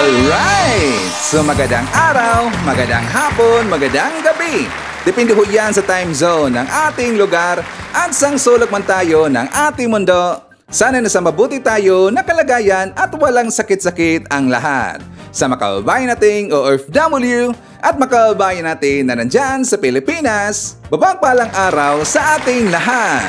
Alright! So magandang araw, magandang hapon, magandang gabi. Depende ho yan sa time zone ng ating lugar at sang sulok man tayo ng ating mundo. Sana nasa mabuti tayo na kalagayan at walang sakit-sakit ang lahat. Sa makababayan nating OFW at makababayan natin na nandyan sa Pilipinas, babagpalang araw sa ating lahat.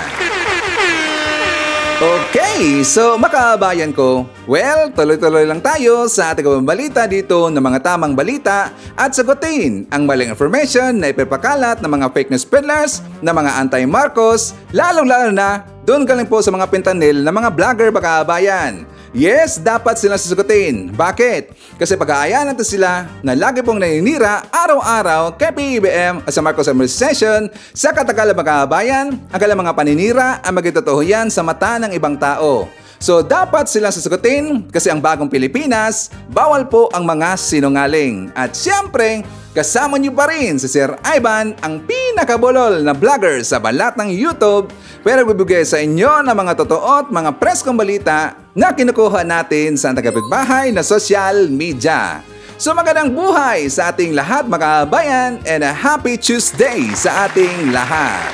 Okay, so makabayan ko, well, tuloy-tuloy lang tayo sa ating balita dito ng mga tamang balita at sagutin ang maling information na ipapakalat ng mga fake news peddlers, ng mga anti-Marcos, lalong-lalo na doon galing po sa mga pentanil ng mga vlogger makabayan. Yes, dapat silang sasagutin. Bakit? Kasi pag-aayahan natin sila na lagi pong naninira araw-araw kay PBBM at sa Marcos Administration sa katagalan makabayan, ang kailang mga paninira ang magtotoo yan sa mata ng ibang tao. So dapat silang sasagutin kasi ang bagong Pilipinas, bawal po ang mga sinungaling. At siyempre, kasama niyo pa rin si Sir Ivan, ang pinakabulol na vlogger sa balat ng YouTube, pero bibigay sa inyo ng mga totoo at mga preskong balita na kinukuha natin sa tagapagbahay na social media. So magandang buhay sa ating lahat mga kabayan and a happy Tuesday sa ating lahat.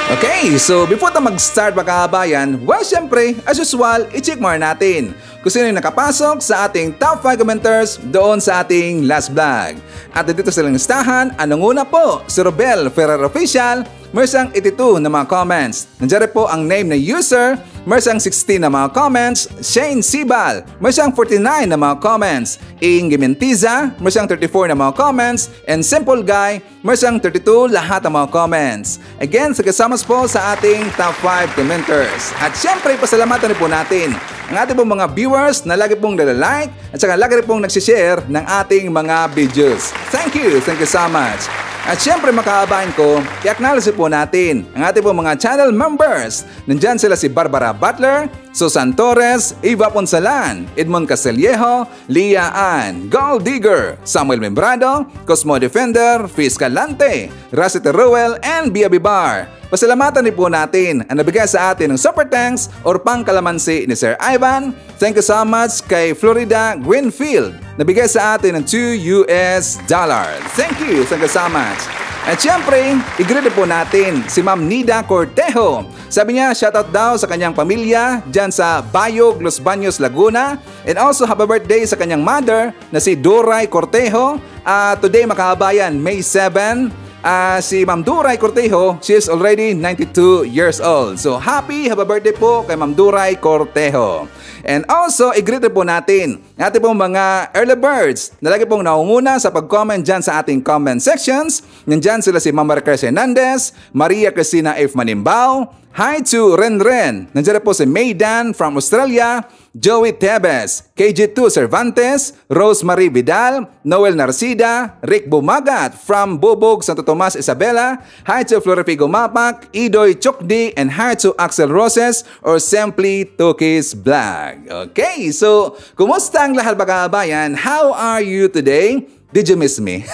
Okay, so before tayo mag-start mga kabayan, well syempre, as usual, i-check more natin kung sino yung nakapasok sa ating top 5 commenters doon sa ating last vlog. At dito sa listahan, anong una po? Si Robel Ferrer Official, meron 82 na mga comments. Nandiyan po ang name na user, meron 16 na mga comments. Shane Sibal, meron 49 na mga comments. Inge Mentiza, meron 34 na mga comments. And Simple Guy, meron 32 lahat ng mga comments. Again, kasama po sa ating top 5 commenters. At syempre, pasalamatan po natin ang ating pong mga viewers na lagi pong nalalike at saka lagi pong nagsishare ng ating mga videos. Thank you so much. At syempre makakabayan ko, i-acknowledge po natin ang ating pong mga channel members. Nandyan sila si Barbara Butler, Susan Torres, Eva Ponsalan, Edmond Castillejo, Lia Ann, Gold Digger, Samuel Membrado, Cosmo Defender, Fiscalante, Rosita Ruel, and Bia Bibar. Pasalamatan din po natin ang nabigay sa atin ng super thanks or pangkalamansi ni Sir Ivan. Thank you so much kay Florida Greenfield. Nabigay sa atin ng $2. Thank you so much. At syempre, i-greet po natin si Ma'am Nida Cortejo. Sabi niya, shoutout daw sa kanyang pamilya dyan sa Bayog, Los Baños, Laguna. And also, happy birthday sa kanyang mother na si Duray Cortejo. Today, makabayan, May 7. Si Ma'am Duray Cortejo, she is already 92 years old. So happy birthday po kay Ma'am Duray Cortejo. And also, i-greet po natin ating pong mga early birds na lagi pong naunguna sa pag-comment dyan sa ating comment sections. Nandyan sila si Ma'am Maricruz Hernandez, Maria Cristina F. Manimbao, hi to Renren. Nandiyan po si Maydan from Australia, Joey Tebes, KG2 Cervantes, Rosemary Vidal, Noel Narcida, Rick Bumagat from Bubog, Santo Tomas, Isabela, hi to Florifigo Mapak, Idoy Chokdi, and hi to Axel Roses or simply Tukis Vlog. Okay, so kumusta ang lahat mga kabayan? How are you today? Did you miss me?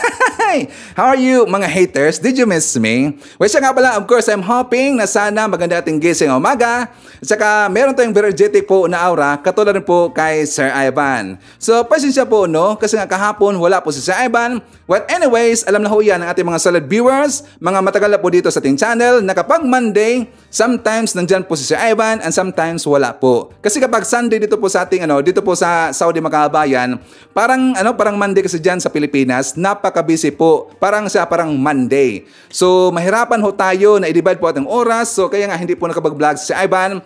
How are you mga haters? Did you miss me? Well, siya nga pala, of course, I'm hoping na sana maganda ating gising umaga. At saka meron tayong energetic po na aura, katulad rin po kay Sir Ivan. So, pasensya po, no? Kasi nga kahapon, wala po si Sir Ivan. Well, anyways, alam na ho yan ng ating mga solid viewers, mga matagal na po dito sa ating channel, na kapag Monday, sometimes nandyan po si Sir Ivan and sometimes wala po. Kasi kapag Sunday dito po sa ating, dito po sa Saudi makabayan, parang Monday kasi dyan sa Pilipinas, napaka-busy po. Parang Monday. So, mahirapan ho tayo na i-divide po ating oras. So, kaya nga hindi po nakapag-vlog si Ivan.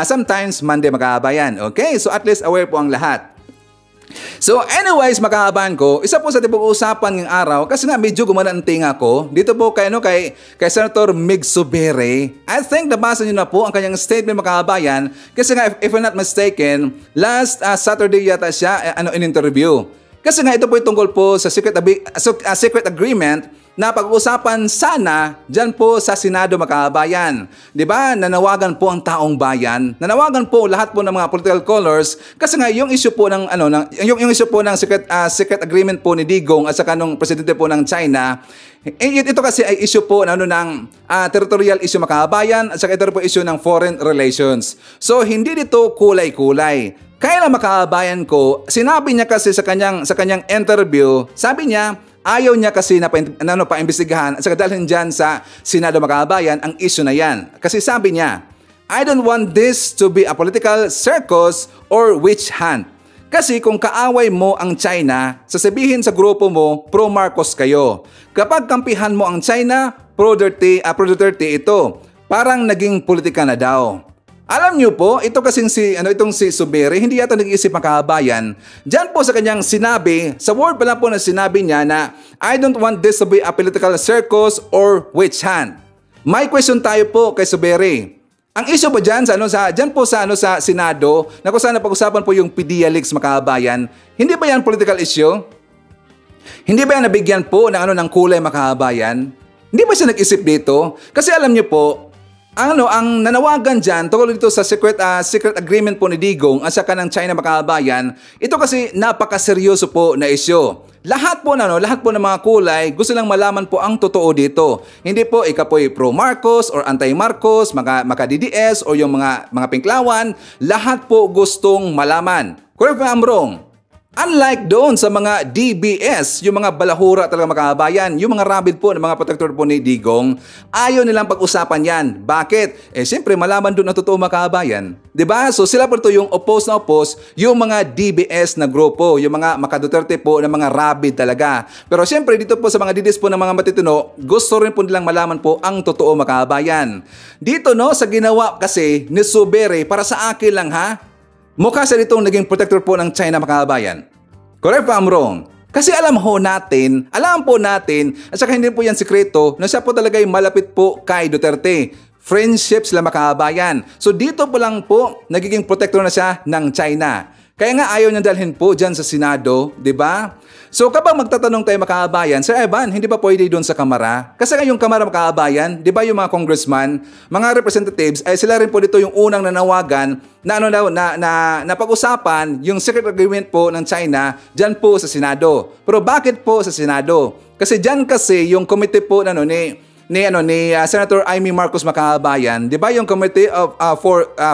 Sometimes Monday makabayan. Okay? So, at least aware po ang lahat. So anyways, makakabahan ko, isa po sa pag-uusapan ngayong araw kasi nga medyo gumana ang tinga ko. Dito po kay Senator Mig Subere. I think nabasa niyo na po ang kanyang statement makakabayan kasi nga if I'm not mistaken, last Saturday yata siya in interview. Kasi nga ito po ay tungkol po sa secret agreement na pag-uusapan sana dyan po sa Senado mga kababayan. Di ba? Nanawagan po ang taong bayan. Nanawagan po lahat po ng mga political colors kasi nga yung issue po ng yung issue po ng secret agreement po ni Digong at saka nung presidente po ng China. Ito kasi ay issue po ng territorial issue mga kababayan at saka ito po issue ng foreign relations. So hindi dito kulay-kulay. Kaya lang mga kababayan ko, sinabi niya kasi sa kanyang interview, sabi niya ayaw niya kasi na paimbestigahan at saka dalhin dyan sa Senado mga kababayan ang issue na yan. Kasi sabi niya, I don't want this to be a political circus or witch hunt. Kasi kung kaaway mo ang China, sasabihin sa grupo mo, pro-Marcos kayo. Kapag kampihan mo ang China, pro-Duterte ito. Parang naging politika na daw. Alam niyo po, ito kasing itong si Zubiri, hindi yata nag-iisip mga kababayan. Diyan po sa kanyang sinabi, sa word pa lang po na sinabi niya na I don't want this to be a political circus or witch hunt. May question tayo po kay Zubiri. Ang issue ba dyan dyan po sa Senado, na kung saan napag-usapan po yung PDEA leaks mga kababayan, hindi ba yan political issue? Hindi ba yan nabigyan po ng kulay mga kababayan? Hindi ba siya nag-isip dito? Kasi alam niyo po, ang nanawagan dyan tungkol dito sa secret agreement po ni Digong at saka ng China mga kababayan, ito kasi napakaseryoso po na issue. Lahat po ng mga kulay, gusto lang malaman po ang totoo dito. Hindi po ikapoy pro-Marcos or anti-Marcos, mga DDS o yung mga pinklawan, lahat po gustong malaman. Correct ba, Amrong? Unlike doon sa mga DBS, yung mga balahura talaga mga kababayan, yung mga rabid po ng mga protector po ni Digong, ayaw nilang pag-usapan yan. Bakit? Siyempre malaman doon ang totoo mga kababayan. Diba? So sila po ito yung oppose, yung mga DBS na grupo, yung mga Duterte po ng mga rabid talaga. Pero siyempre dito po sa mga DDS po ng mga matitino, gusto rin po nilang malaman po ang totoo mga kababayan. Dito sa ginawa kasi ni Zubiri, para sa akin lang ha, mukha sa ditong naging protector po ng China mga kababayan. Correct ba, Amrong? Kasi alam po natin, at saka hindi po yan sekreto, na siya po talaga yung malapit po kay Duterte. Friendship sila mga kababayan. So dito po lang po, nagiging protector na siya ng China. Kaya nga ayaw niya dalhin po dyan sa Senado, di ba? So kapag magtatanong tayo mga kababayan, Sir Evan, hindi ba pwede doon sa Kamara? Kasi nga yung Kamara mga kababayan, di ba yung mga congressman, mga representatives, ay sila rin po dito yung unang nanawagan na pag-usapan yung secret agreement po ng China dyan po sa Senado. Pero bakit po sa Senado? Kasi dyan kasi yung committee po ni Senator Amy Marcos Makabayan, 'di ba yung Committee of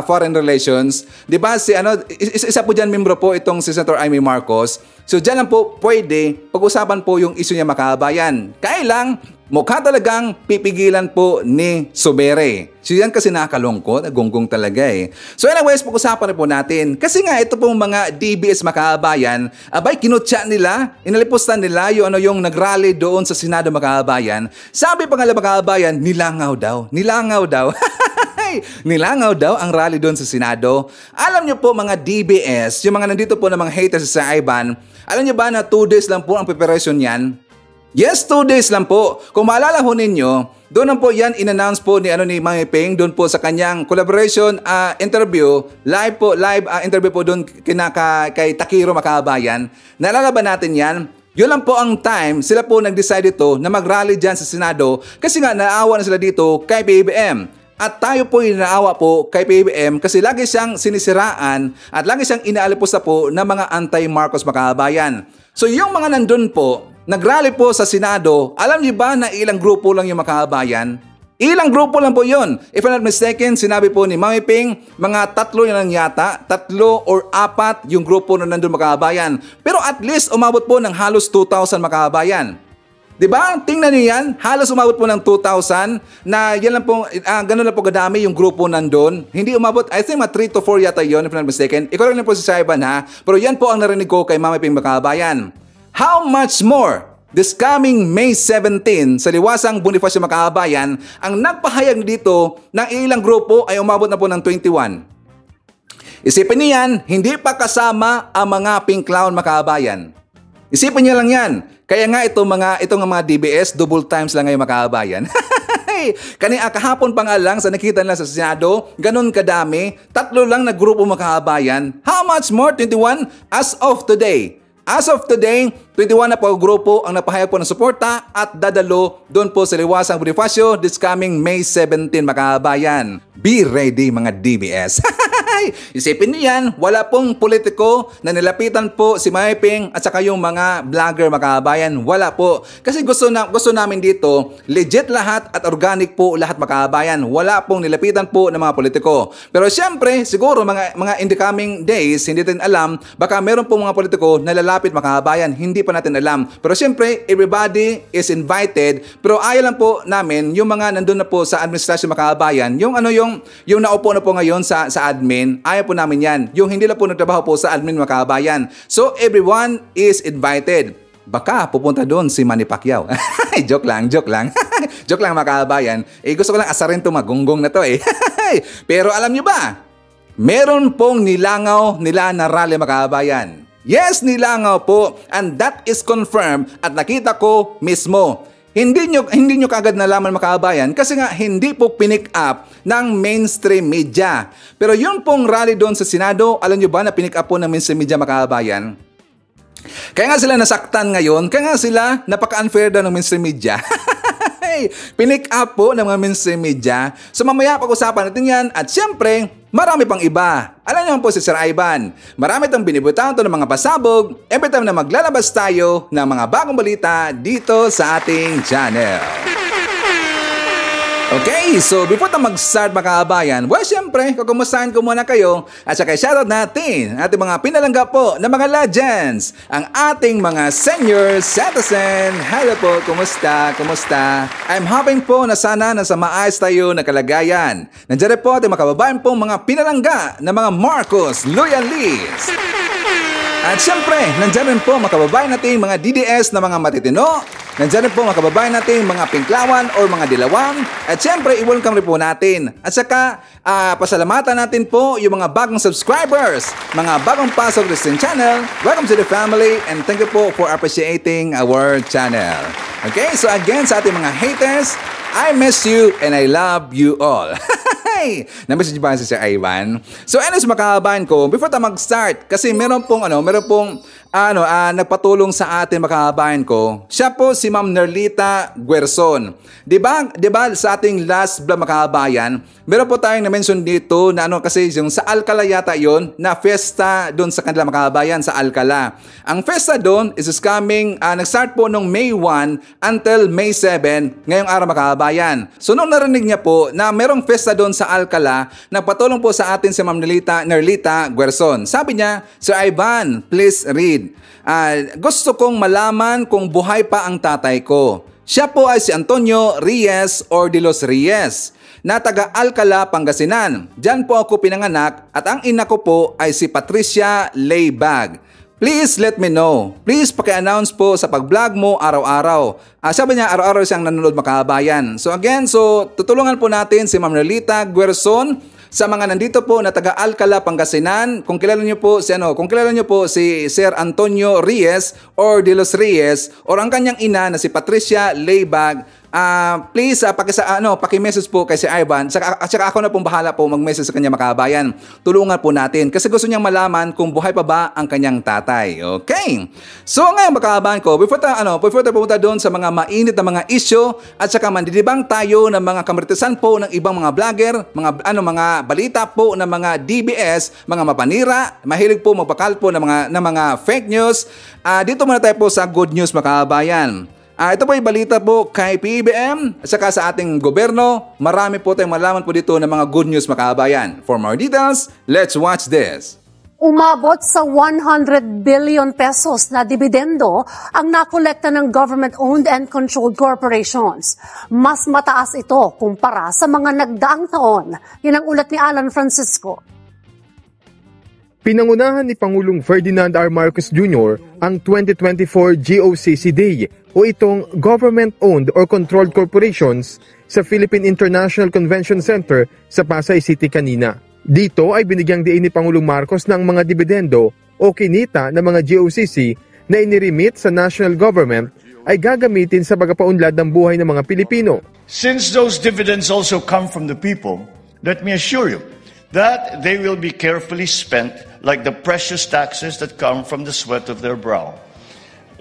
Foreign Relations, 'di ba isa po diyan membro po itong si Senator Amy Marcos. So diyan lang po pwede pag-usapan po yung issue niya Makabayan. Kailang mukha talagang pipigilan po ni Zubiri. So yan kasi nakakalungkot, gonggong talaga eh. So anyways, pag-usapan na po natin. Kasi nga ito pong mga DBS Makabayan, abay kinutya nila, inalipusta nila yung nagrally doon sa Senado Makabayan. Sabi pa nga Makabayan, nilangaw daw. Nilangaw daw ang rally doon sa Senado. Alam niyo po mga DBS, yung mga nandito po na mga haters sa Ivan, alam niyo ba na 2 days lang po ang preparation yan? Yes, 2 days lang po. Kung maalala ho ninyo, doon lang po yan in-announce po ni Mang Ping doon po sa kanyang collaboration interview, live interview po doon kay Takiro Makabayan. Naalala ba natin yan? Yun lang po ang time, sila po nag-decide ito na mag-rally dyan sa Senado kasi nga naawa na sila dito kay PBBM. At tayo po yung naawa po kay PBBM kasi lagi siyang sinisiraan at lagi siyang inaalipusta po ng mga anti-Marcos Makabayan. So yung mga nandun po, nag-rally po sa Senado, alam niyo ba na ilang grupo lang yung Makabayan? Ilang grupo lang po yun. If I'm not mistaken, sinabi po ni Mang Ping, mga 3 lang yata, 3 or 4 yung grupo na nandun Makabayan. Pero at least umabot po ng halos 2,000 Makabayan. Diba? Tingnan niyo yan, halos umabot po ng 2,000 na yan lang po, ganun lang po kadami yung grupo nandun. Hindi umabot, I think 3 to 4 yata yun, if I'm not mistaken. Ikaw lang po si Saiban ha, pero yan po ang narinig ko kay Mang Ping Makabayan. How much more this coming May 17 sa Liwasang Bonifacio Makabayan ang nagpahayag dito ng ilang grupo ay umabot na po ng 21. Isipin niyan, hindi pa kasama ang mga pink clown Makabayan. Isipin niyo lang yan. Kaya nga itong mga DBS, double times lang ngayon Makabayan. Kahapon pa nga lang sa nakita nila sa Senado, ganun kadami, 3 lang na grupo Makabayan. How much more? 21 as of today. As of today, 21 na po grupo ang napahayag po ng suporta at dadalo doon po sa Liwasang Bonifacio this coming May 17 mga kabayan. Be ready mga DBS. Isipin niyo yan, wala pong politiko na nilapitan po si Mayping at saka yung mga vlogger mga kabayan. Wala po. Kasi gusto namin dito, legit lahat at organic po lahat mga kabayan. Wala pong nilapitan po ng mga politiko. Pero syempre, siguro mga in the coming days, hindi natin alam, baka meron pong mga politiko na lalapit mga kabayan. Hindi pa natin alam. Pero syempre, everybody is invited. Pero ayaw lang po namin, yung mga nandun na po sa administrasyon mga kabayan, yung naupo na po ngayon sa admin, ayaw po namin yan. Yung hindi lang po nagtrabaho po sa admin mga kabayan. So, everyone is invited. Baka pupunta doon si Manny Pacquiao. Joke lang. Joke lang mga kabayan. Gusto ko lang asarin to magunggong na to Pero alam nyo ba? Meron pong nilangaw nila na rally mga kabayan. Yes, nilangaw po. And that is confirmed at nakita ko mismo. Hindi nyo kagad nalaman mga kabayan kasi nga hindi po pinick up ng mainstream media. Pero yun pong rally doon sa Senado, alam nyo ba na pinick up po ng mainstream media mga kabayan? Kaya nga sila nasaktan ngayon, kaya nga sila napaka-unfair daw ng mainstream media. Pinick up po ng mga mainstream media. So mamaya pag-usapan natin yan at syempre, marami pang iba. Alam niyo po si Sir Ivan, marami itong binibutan ito ng mga pasabog every time na maglalabas tayo ng mga bagong balita dito sa ating channel. Okay, so before tayo mag-start mga kabayan, well, syempre, kukumustahan ko muna kayo at saka shoutout natin ating mga pinalangga po na mga legends, ang ating mga senior citizen. Hello po, kumusta? I'm hoping po na sana nasa maayos tayo na kalagayan. Nandiyan po ating mga kababayan po mga pinalangga na mga Marcos Loyalists. At syempre, nandiyan rin po mga kababayan natin mga DDS na mga matitino. Nandiyan rin po mga kababayan natin mga Pinklawan or mga Dilawan. At syempre, i-welcome rin po natin. At saka, pasalamatan natin po yung mga bagong subscribers, mga bagong pasok sa channel. Welcome to the family and thank you po for appreciating our channel. Okay, so again sa ating mga haters, I miss you and I love you all. Na-message ba si Sir Ivan? So anyways mga kababayan ko, before tayo mag-start, kasi meron pong nagpatulong sa atin mga kababayan ko. Siya po si Ma'am Nerlita Guerson. Diba sa ating last vlog mga kababayan, meron po tayong na-mention dito na kasi yung sa Alcala yata yon na fiesta doon sa kanila mga kababayan sa Alcala. Ang fiesta doon is coming, nag-start po nung May 1 until May 7 ngayong araw mga kababayan. So nung narinig niya po na merong fiesta doon sa Alcala, nagpatulong po sa atin si Ma'am Nerlita Guerson. Sabi niya, Sir Ivan, please read. Gusto kong malaman kung buhay pa ang tatay ko. Siya po ay si Antonio Reyes or de los Reyes na taga Alcala, Pangasinan. Diyan po ako pinanganak at ang ina ko po ay si Patricia Leybag. Please let me know. Please paki-announce po sa pag-vlog mo araw-araw. Sabi niya araw-araw siyang nanonood mga kabayan. So again, tutulungan po natin si Ma'am Nerlita Guerson sa mga nandito po na taga Alcala, Pangasinan. Kung kilala niyo po si Sir Antonio Reyes or de los Reyes or ang kanyang ina na si Patricia Leybag, please paki-message po kay si Ivan. At saka ako na pong bahala po mag-message sa kanya mga kabayan. Tulungan po natin kasi gusto niyang malaman kung buhay pa ba ang kanyang tatay. Okay? So ngayon mga kababayan ko, before tayo pumunta doon sa mga mainit na mga issue at saka mandidibang tayo ng mga kamaritisan po ng ibang mga vlogger, mga balita po ng mga DBS, mga mapanira, mahilig po magpakalpo ng mga fake news. Dito muna tayo po sa good news mga kababayan. Ito po yung balita po kay PBBM at saka sa ating gobyerno. Marami po tayong malaman po dito ng mga good news mga kababayan. For more details, let's watch this. Umabot sa 100 billion pesos na dibidendo ang nakolekta ng government-owned and controlled corporations. Mas mataas ito kumpara sa mga nagdaang taon. Yan ang ulat ni Alan Francisco. Pinangunahan ni Pangulong Ferdinand R. Marcos Jr. ang 2024 GOCC Day o itong Government-Owned or Controlled Corporations sa Philippine International Convention Center sa Pasay City kanina. Dito ay binigyang diin ni Pangulong Marcos ng mga dibidendo o kinita ng mga GOCC na inirimit sa national government ay gagamitin sa pagpapaunlad ng buhay ng mga Pilipino. Since those dividends also come from the people, let me assure you that they will be carefully spent like the precious taxes that come from the sweat of their brow.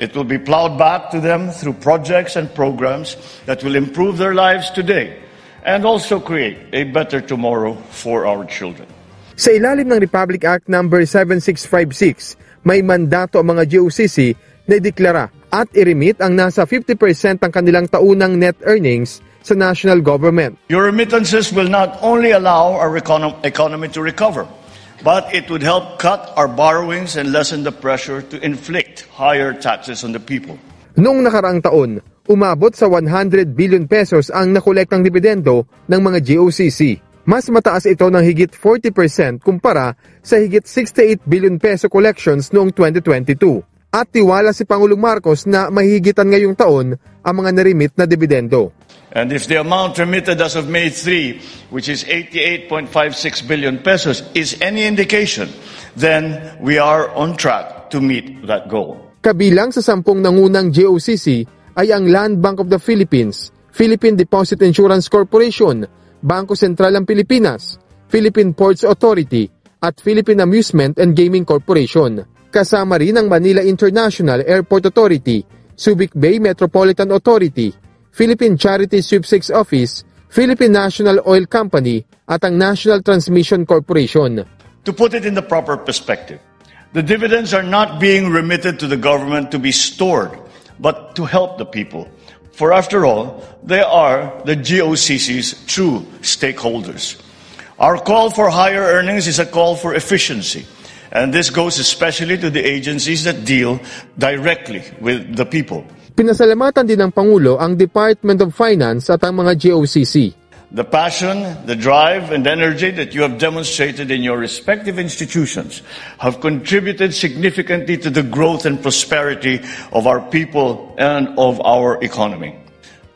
It will be plowed back to them through projects and programs that will improve their lives today and also create a better tomorrow for our children. Sa ilalim ng Republic Act No. 7656, may mandato ang mga GOCC na ideklara at i-remit ang nasa 50% ng kanilang taunang net earnings sa national government. Your remittances will not only allow our economy to recover, but it would help cut our borrowings and lessen the pressure to inflict higher taxes on the people. Noong nakaraang taon, umabot sa 100 billion pesos ang nakolektang dibidendo ng mga GOCC. Mas mataas ito ng higit 40% kumpara sa higit 68 billion peso collections noong 2022. At tiwala si Pangulong Marcos na mahihigitan ngayong taon ang mga narimit na dibidendo. And if the amount remitted as of May 3, which is 88.56 billion pesos, is any indication, then we are on track to meet that goal. Kabilang sa 10 nangunang GOCC ay ang Land Bank of the Philippines, Philippine Deposit Insurance Corporation, Bangko Sentral ng Pilipinas, Philippine Ports Authority, at Philippine Amusement and Gaming Corporation. Kasama rin ang Manila International Airport Authority, Subic Bay Metropolitan Authority, Philippine Charity Sweepstakes Office, Philippine National Oil Company, at ang National Transmission Corporation. To put it in the proper perspective, the dividends are not being remitted to the government to be stored, but to help the people. For after all, they are the GOCC's true stakeholders. Our call for higher earnings is a call for efficiency. And this goes especially to the agencies that deal directly with the people. Pinasalamatan din ng Pangulo ang Department of Finance at ang mga GOCC. The passion, the drive, and energy that you have demonstrated in your respective institutions have contributed significantly to the growth and prosperity of our people and of our economy.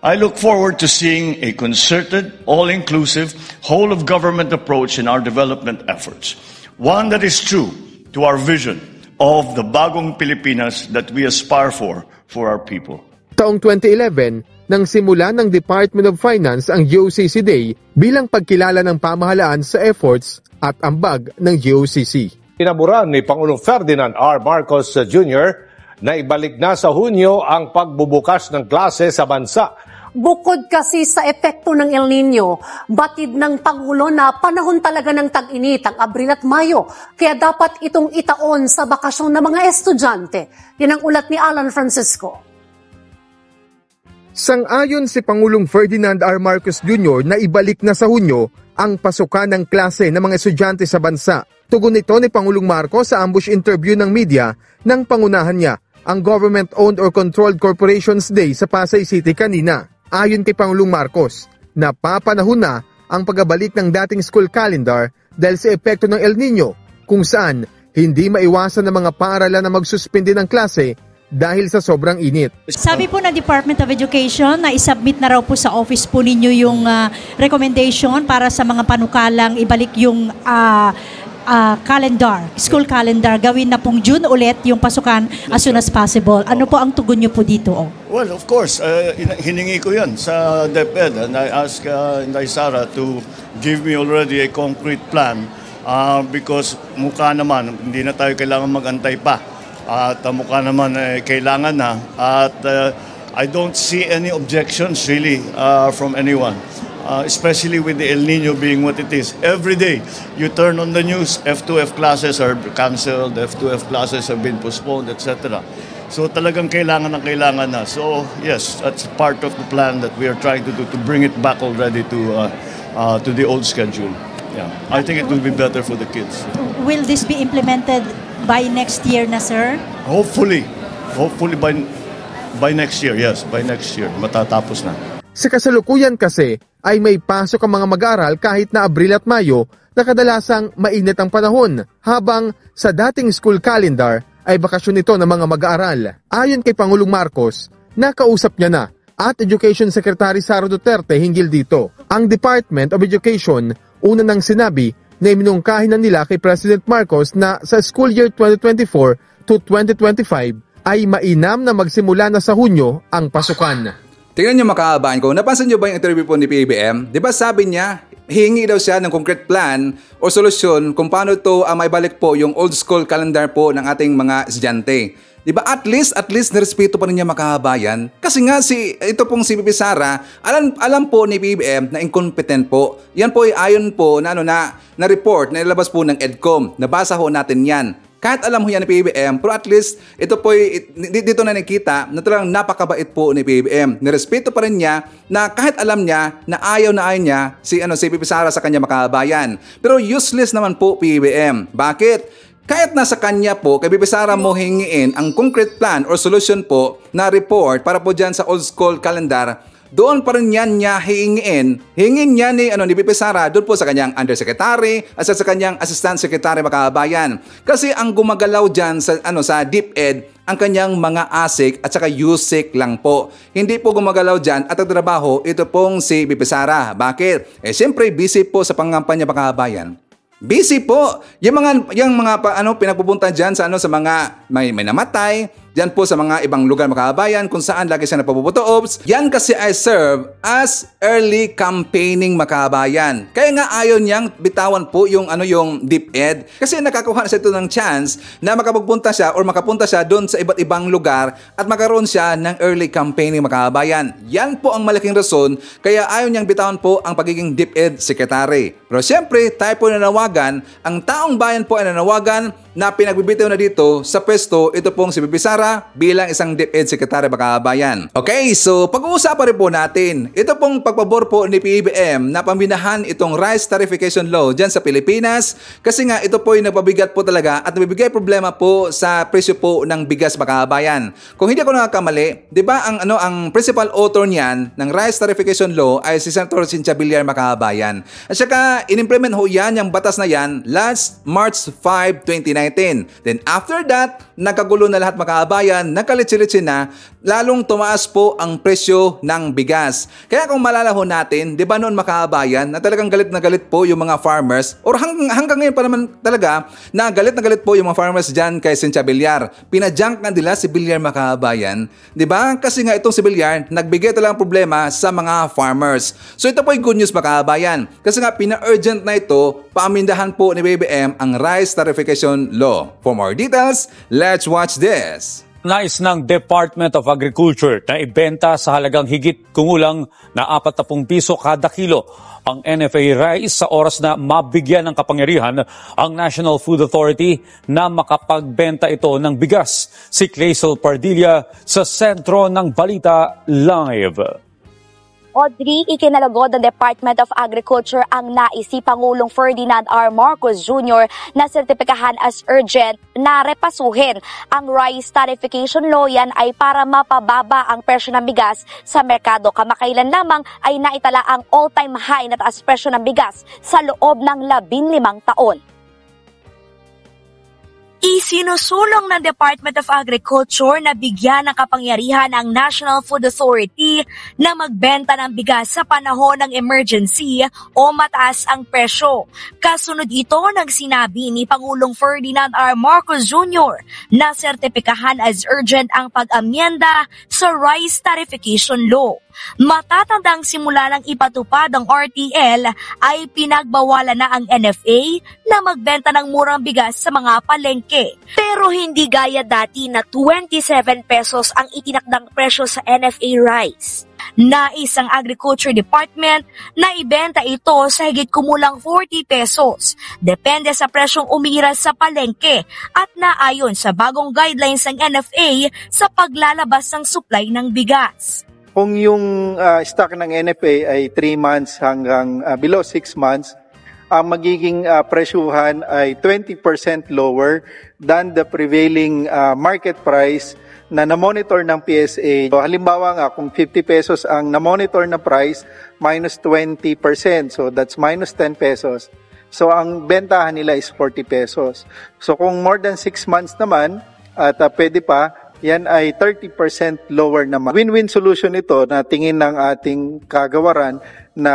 I look forward to seeing a concerted, all-inclusive, whole-of-government approach in our development efforts. One that is true to our vision of the bagong Pilipinas that we aspire for our people. Taong 2011, nang simula ng Department of Finance ang GOCC Day bilang pagkilala ng pamahalaan sa efforts at ambag ng GOCC. Inaburan ni Pangulong Ferdinand R. Marcos Jr. na ibalik na sa Hunyo ang pagbubukas ng klase sa bansa. Bukod kasi sa epekto ng El Nino, batid ng Pangulo na panahon talaga ng tag-init ang Abril at Mayo, kaya dapat itong itaon sa bakasyon ng mga estudyante. Yan ang ulat ni Alan Francisco. Sang-ayon si Pangulong Ferdinand R. Marcos Jr. na ibalik na sa Hunyo ang pasukan ng klase ng mga estudyante sa bansa. Tugon nito ni Pangulong Marcos sa ambush interview ng media nang pangunahan niya ang Government-Owned or Controlled Corporations Day sa Pasay City kanina. Ayon kay Pangulong Marcos, napapanahon na ang pagbabalik ng dating school calendar dahil sa epekto ng El Nino, kung saan hindi maiwasan ng mga paaralan na magsuspindi ng klase dahil sa sobrang init. Sabi po ng Department of Education na isubmit na raw po sa office po ninyo yung recommendation para sa mga panukalang ibalik yung calendar, school calendar. Gawin na pong June ulit yung pasukan as soon as possible. Ano po ang tugon nyo po dito? Well, of course, hiningi ko yan sa DepEd and I asked Inday Sara to give me already a concrete plan because mukha naman, hindi na tayo kailangan mag-antay pa. At mukha naman kailangan na. At I don't see any objections really from anyone. Especially with the El Nino being what it is. Every day, you turn on the news, F2F classes are cancelled, F2F classes have been postponed, etc. So talagang kailangan na. So yes, that's part of the plan that we are trying to do to bring it back already to the old schedule. Yeah, I think it will be better for the kids. Will this be implemented by next year na, sir? Hopefully by next year, yes, by next year, matatapos na. Sa kasalukuyan kasi ay may pasok ang mga mag-aaral kahit na Abril at Mayo na kadalasang mainit ang panahon, habang sa dating school calendar ay bakasyon ito ng mga mag-aaral. Ayon kay Pangulong Marcos, nakausap niya na at Education Secretary Sara Duterte hinggil dito. Ang Department of Education una nang sinabi na iminungkahin na nila kay President Marcos na sa school year 2024 to 2025 ay mainam na magsimula na sa Hunyo ang pasukan. Tingnan nyo, makakabahan ko, napansin nyo ba yung interview po ni PBM? Di ba sabi niya, hihingi daw siya ng concrete plan o solusyon kung paano ito maibalik po yung old school calendar po ng ating mga estudyante. Diba? At least nirespeto pa rin niya makahabayan. Kasi nga ito pong si Bibi Sara, alam po ni BBM na incompetent po. Yan po ay ayon po na report na ilabas po ng EDCOM. Nabasa ho natin yan. Kahit alam ho yan ni PBBM, pero at least ito po dito na nakita na talagang napakabait po ni PBBM. Nirespeto pa rin niya na kahit alam niya na ayaw niya si Bibi Sara sa kanya makahabayan. Pero useless naman po PBBM. Bakit? Kahit nasa kanya po, kay Bibi Sara mo hingiin ang concrete plan or solution po na report para po dyan sa old school calendar, doon pa rin niya hingin niya ni Bibi Sara doon po sa kanyang undersecretary at sa kanyang assistant secretary makahabayan. Kasi ang gumagalaw dyan sa DepEd ang kanyang mga ASIC at saka USIC lang po. Hindi po gumagalaw dyan at ang trabaho ito pong si Bibi Sara. Bakit? Siyempre busy po sa pangampanya makahabayan. Busy po. Yung mga pinapupunta diyan sa mga may namatay, diyan po sa mga ibang lugar makahabayan kung saan lagi siya napapuputo-ops. Yan kasi ay serve as early campaigning makahabayan. Kaya nga ayaw niyang bitawan po yung DepEd kasi nakakuha na siya ito ng chance na makapunta siya doon sa iba't ibang lugar at magkaroon siya ng early campaigning makahabayan. Yan po ang malaking rason kaya ayaw niyang bitawan po ang pagiging DepEd secretary. Pero siyempre, tayo po nanawagan, ang taong bayan po ay nanawagan na pinagbibitaw na dito sa pwesto ito pong si Bibi Sara bilang isang DepEd Secretary makahabayan. Okay, so pag-uusapan rin po natin ito pong pagpabor po ni PBBM na paminahan itong rice tarification law dyan sa Pilipinas kasi nga ito po ay nagpabigat po talaga at nabibigay problema po sa presyo po ng bigas makahabayan. Kung hindi ako nakakamali, di ba ang principal author niyan ng rice tarification law ay si Senator Cynthia Villar makahabayan. At saka in-implement ho yan yung batas na yan last March 5, 2019. Then after that, nagkagulo na lahat makahabayan, nagkalitsi-litsi na, lalong tumaas po ang presyo ng bigas. Kaya kung malalaho natin, di ba noon makahabayan, na talagang galit na galit po yung mga farmers, or hanggang ngayon pa naman talaga, na galit po yung mga farmers dyan kay Cynthia Villar. Pinajunk na nila si Villar makahabayan, di ba? Kasi nga itong si Villar, nagbigay talagang problema sa mga farmers. So ito po yung good news makahabayan. Kasi nga pina-urgent na ito, paamindahan po ni BBM ang rice tarification law. For more details, let's watch this. Nais ng Department of Agriculture na ibenta sa halagang higit kumulang na 40 piso kada kilo ang NFA rice sa oras na mabigyan ng kapangyarihan ang National Food Authority na makapagbenta ito ng bigas. Si Clazel Pardilla sa Sentro ng Balita Live. Audrey, ikinalagod ng Department of Agriculture ang nais si Pangulong Ferdinand R. Marcos Jr. na sertipikahan as urgent na repasuhin ang rice tarification law. Yan ay para mapababa ang presyo ng bigas sa merkado. Kamakailan lamang ay naitala ang all-time high na taas presyo ng bigas sa loob ng 15 taon. Isinusulong ng Department of Agriculture na bigyan ng kapangyarihan ang National Food Authority na magbenta ng bigas sa panahon ng emergency o mataas ang presyo. Kasunod ito ng sinabi ni Pangulong Ferdinand R. Marcos Jr. na sertipikahan as urgent ang pag-amyenda sa rice tarification law. Matatandang simula ng ipatupad ang RTL ay pinagbawalan na ang NFA na magbenta ng murang bigas sa mga palengke. Pero hindi gaya dati na 27 pesos ang itinakdang presyo sa NFA rice. Nais ang Agriculture Department na ibenta ito sa higit kumulang 40 pesos. Depende sa presyong umiiral sa palengke at naayon sa bagong guidelines ng NFA sa paglalabas ng supply ng bigas. Kung yung stock ng NFA ay 3 months hanggang below 6 months, ang magiging presyuhan ay 20% lower than the prevailing market price na na-monitor ng PSA. So, halimbawa nga, kung 50 pesos ang na-monitor na price, minus 20%. So, that's minus 10 pesos. So, ang bentahan nila is 40 pesos. So, kung more than 6 months naman, at pwede pa, yan ay 30% lower naman. Win-win solution ito na tingin ng ating kagawaran na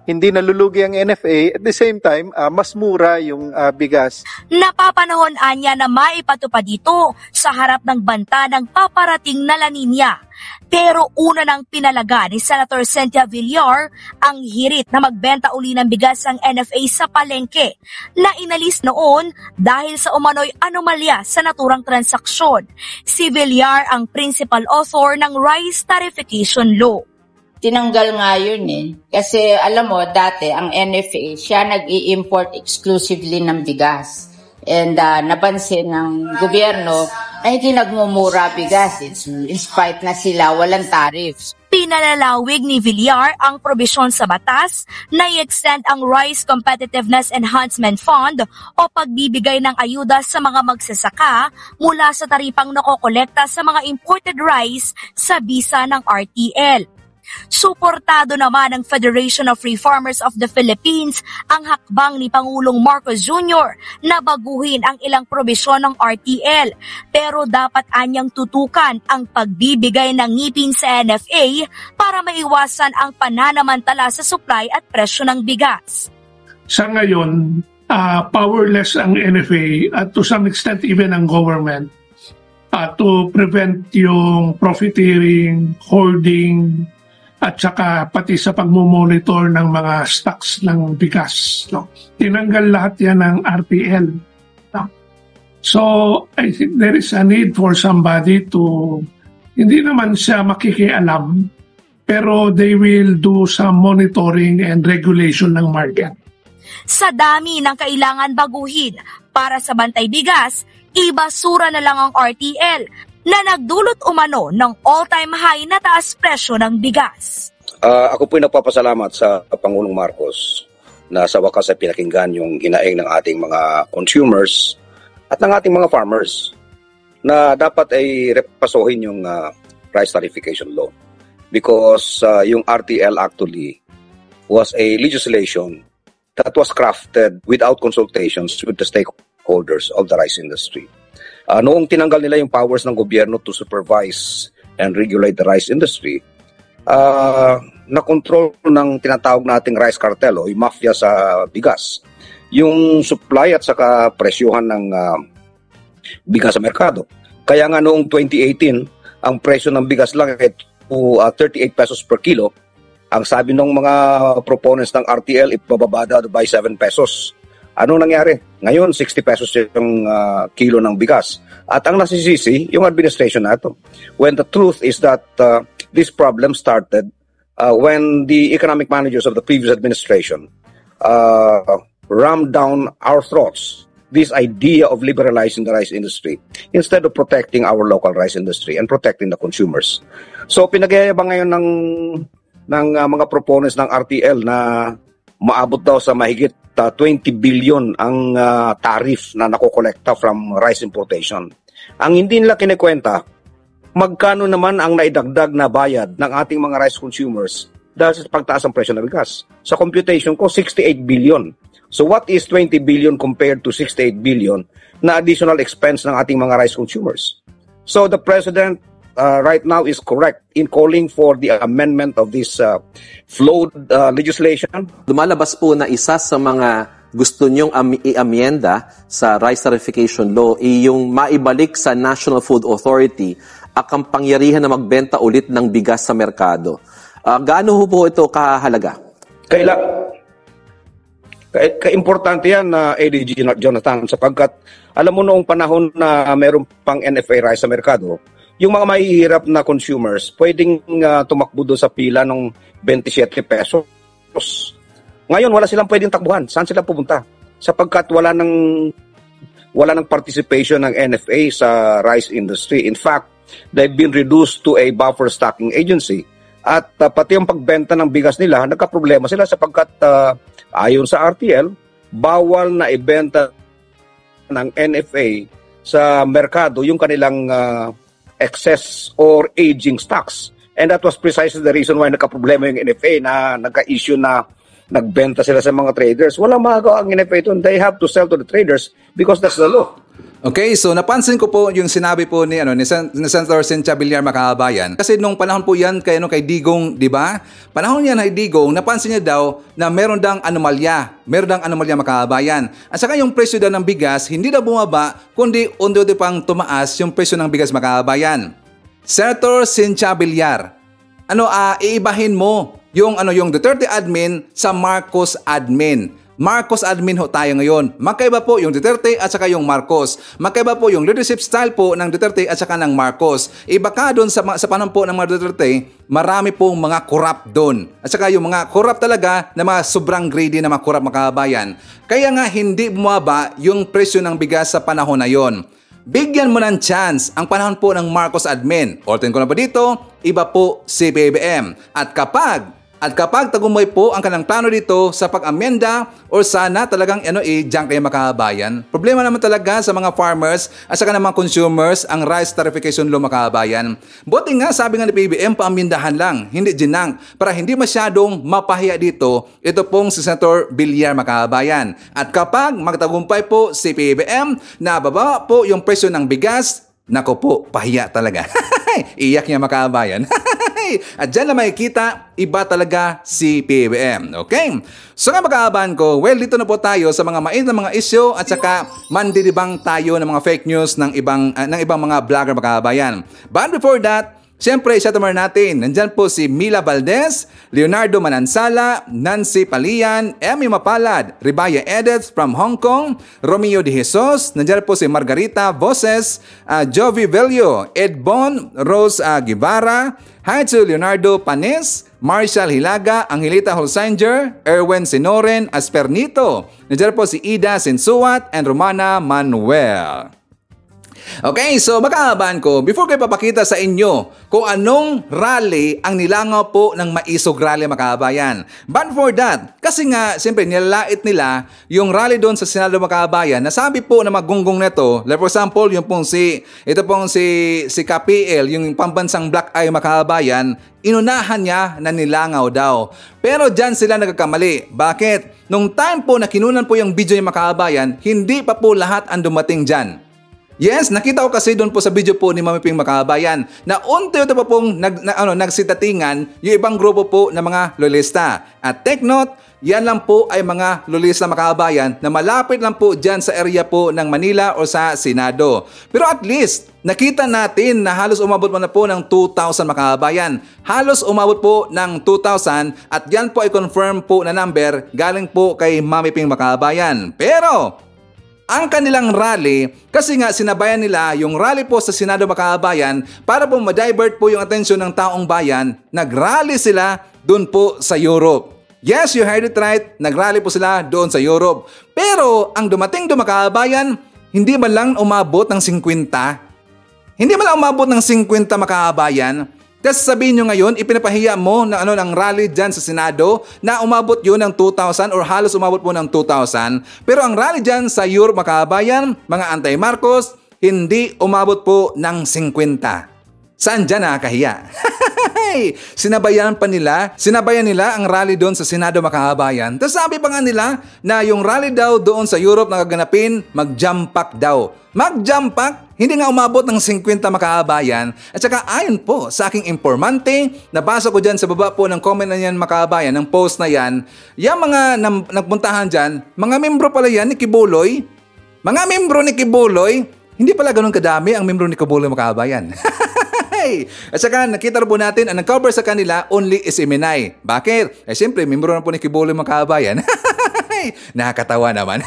hindi nalulugi ang NFA, at the same time, mas mura yung bigas. Napapanahon anya na maipatupad dito sa harap ng banta ng paparating na La Nina. Pero una nang pinalaga ni Senator Cynthia Villar ang hirit na magbenta uli ng bigas ang NFA sa palengke na inalis noon dahil sa umano'y anomalya sa naturang transaksyon. Si Villar ang principal author ng Rice Tarification Law. Tinanggal nga yun Kasi alam mo, dati ang NFA, siya nag-i-import exclusively ng bigas. And napansin ng gobyerno na hindi nagmumura bigas. In spite na sila, walang tariffs. Pinalalawig ni Villar ang probisyon sa batas na i-extend ang Rice Competitiveness Enhancement Fund o pagbibigay ng ayuda sa mga magsasaka mula sa taripang nakokolekta sa mga imported rice sa bisa ng RTL. Suportado naman ng Federation of Free Farmers of the Philippines ang hakbang ni Pangulong Marcos Jr. na baguhin ang ilang probisyon ng RTL, pero dapat anyang tutukan ang pagbibigay ng ngipin sa NFA para maiwasan ang pananamantala sa supply at presyo ng bigas. Sa ngayon, powerless ang NFA at to some extent even ang government to prevent yung profiteering, hoarding, at saka pati sa pagmumonitor ng mga stocks ng bigas. Tinanggal lahat yan ng RTL. So, I think there is a need for somebody to, hindi naman siya makikialam, pero they will do some monitoring and regulation ng market. Sa dami ng kailangan baguhin para sa bantay bigas, ibasura na lang ang RTL na nagdulot umano ng all-time high na taas presyo ng bigas. Ako po'y nagpapasalamat sa Pangulong Marcos na sa wakas ay pinakinggan yung hinaing ng ating mga consumers at ng ating mga farmers na dapat ay repasuhin yung Rice Tarification Law because yung RTL actually was a legislation that was crafted without consultations with the stakeholders of the rice industry. Noong tinanggal nila yung powers ng gobyerno to supervise and regulate the rice industry, na-control ng tinatawag nating rice cartel o yung mafia sa bigas, yung supply at saka presyuhan ng bigas sa merkado. Kaya nga noong 2018, ang presyo ng bigas lang ay 38 pesos per kilo. Ang sabi ng mga proponents ng RTL, ipababa by 7 pesos. Anong nangyari? Ngayon, 60 pesos yung kilo ng bigas. At ang nasisisi, yung administration na ito. When the truth is that this problem started when the economic managers of the previous administration rammed down our throats this idea of liberalizing the rice industry instead of protecting our local rice industry and protecting the consumers. So, pinagyayabang ngayon ng mga proponents ng RTL na maabot daw sa mahigit 20 billion ang tariff na nakokolekta from rice importation. Ang hindi nila kinikwenta, magkano naman ang naidagdag na bayad ng ating mga rice consumers dahil sa pagtaas ng presyo ng bigas. Sa computation ko, 68 billion. So what is 20 billion compared to 68 billion na additional expense ng ating mga rice consumers? So the President right now is correct in calling for the amendment of this flawed legislation. Lumalabas po na isa sa mga gusto nyong i-amyenda sa Rice Tarification Law ay yung maibalik sa National Food Authority ang pangyarihan na magbenta ulit ng bigas sa merkado. Gaano po ito kahalaga? Ka-importante yan na ADG Jonathan sapagkat alam mo noong panahon na meron pang NFA rice sa merkado, yung mga mahihirap na consumers, pwedeng tumakbo doon sa pila ng 27 pesos. Ngayon, wala silang pwedeng takbuhan. Saan sila pupunta? Sapagkat wala ng participation ng NFA sa rice industry. In fact, they've been reduced to a buffer stocking agency. At pati yung pagbenta ng bigas nila, nagka-problema sila sapagkat ayon sa RTL, bawal na ibenta ng NFA sa merkado yung kanilang excess or aging stocks. And that was precisely the reason why nagka-problema yung NFA na nagka-issue na nagbenta sila sa mga traders. Walang magagawa ang NFA ito. They have to sell to the traders because that's the law. Okay, so napansin ko po yung sinabi po ni Senator Cynthia Villar, mga kababayan. Kasi nung panahon po yan kay Digong, di ba? Panahon yan kay Digong, napansin niya daw na meron dang anomalya. Meron dang anomalya, mga kababayan. At saka yung presyo daw ng bigas, hindi daw bumaba, kundi unti-unti pang tumaas yung presyo ng bigas, mga kababayan. Senator Cynthia Villar, iibahin mo yung Duterte admin sa Marcos admin. Marcos admin ho tayo ngayon. Magkaiba po yung Duterte at saka yung Marcos. Magkaiba po yung leadership style po ng Duterte at saka ng Marcos. Iba ka doon sa panahon po ng mga Duterte, marami pong mga corrupt doon. At saka yung mga corrupt talaga na mga sobrang greedy na mga corrupt, mga kababayan. Kaya nga hindi bumaba yung presyo ng bigas sa panahon na yon. Bigyan mo ng chance ang panahon po ng Marcos admin. Orten ko na ba dito? Iba po si PBBM. At kapag tagumpay po ang kanilang plano dito sa pag-amyenda or sana talagang junk kayo, mga kababayan. Problema naman talaga sa mga farmers at saka ng mga consumers ang rice tarification law, mga kababayan. Buti nga sabi nga ni PBBM, paamyendahan lang, hindi junk, para hindi masyadong mapahiya dito ito pong si Senator Villar, mga kababayan. At kapag magtagumpay po si PBBM na bababa po yung presyo ng bigas, nako po, pahiya talaga. Iyak niya, mga kababayan. At dyan na makikita, iba talaga si PBBM. Okay? So nga, mga kababayan ko, well, dito na po tayo sa mga mainit na mga issue at saka mandidibang tayo ng mga fake news ng ibang mga vlogger, mga kababayan. But before that, siyempre, isatamar natin. Nandyan po si Mila Valdez, Leonardo Manansala, Nancy Palian, Emmy Mapalad, Ribaya Edith from Hong Kong, Romeo De Jesus, nandyan po si Margarita Voces, Jovi Velio, Ed Bon, Rose Guevara, hi to Leonardo Panes, Marshall Hilaga, Angelita Holsinger, Erwin Sinoren Aspernito, nandyan po si Ida Sinsuat, and Romana Manuel. Okay, so magkakabahan ko, before ko ipapakita sa inyo kung anong rally ang nilangaw po ng Maisog Rally, mga kababayan. But for that, kasi nga, siyempre, nilalait nila yung rally doon sa Senado, mga kababayan, na sabi po na magunggong nito, like for example, yung pong si KPL, yung pambansang Black Eye, mga kababayan, inunahan niya na nilangaw daw. Pero dyan sila nagkakamali. Bakit? Nung time po na kinunan po yung video yung mga kababayan, hindi pa po lahat ang dumating dyan. Yes, nakita ko kasi doon po sa video po ni Mami Ping, mga kababayan, na unti-unti pa pong nagsitatingan yung ibang grupo po ng mga lolista. At take note, yan lang po ay mga lolista, mga kababayan, na malapit lang po dyan sa area po ng Manila o sa Senado. Pero at least, nakita natin na halos umabot mo na po ng 2,000, mga kababayan. Halos umabot po ng 2,000 at yan po ay confirm po na number galing po kay Mami Ping, mga kababayan. Pero ang kanilang rally, kasi nga sinabayan nila yung rally po sa Senado, mga kababayan, para po ma-divert po yung atensyon ng taong bayan, nag-rally sila doon po sa Europe. Yes, you heard it right, nag-rally po sila doon sa Europe. Pero ang dumating doon, mga kababayan, hindi man lang umabot ng 50. Hindi man lang umabot ng 50, mga kababayan. Kasi sabihin nyo ngayon, ipinapahiya mo na ng rally dyan sa Senado na umabot yun ng 2,000 or halos umabot po ng 2,000. Pero ang rally dyan sa Europe, mga kababayan, mga anti-Marcos, hindi umabot po ng 50. Saan dyan nakakahiya? Sinabayan nila ang rally doon sa Senado, mga kababayan. Tapos sabi pa nga nila na yung rally daw doon sa Europe na gaganapin, mag-jump pack daw. Mag-jump pack? Hindi nga umabot ng 50, mga kababayan. At saka ayon po sa aking informante, nabasa ko dyan sa baba po ng comment na yan, mga kababayan, ng post na yan, yung mga nagpuntahan dyan, mga membro pala yan ni Kibuloy. Mga membro ni Kibuloy, hindi pala ganun kadami ang membro ni Kibuloy, mga kababayan. At saka nakita po natin ang nag-cover sa kanila only is Eminay. Bakit? Siyempre, membro na po ni Kibuloy, mga kababayan. Nakakatawa naman.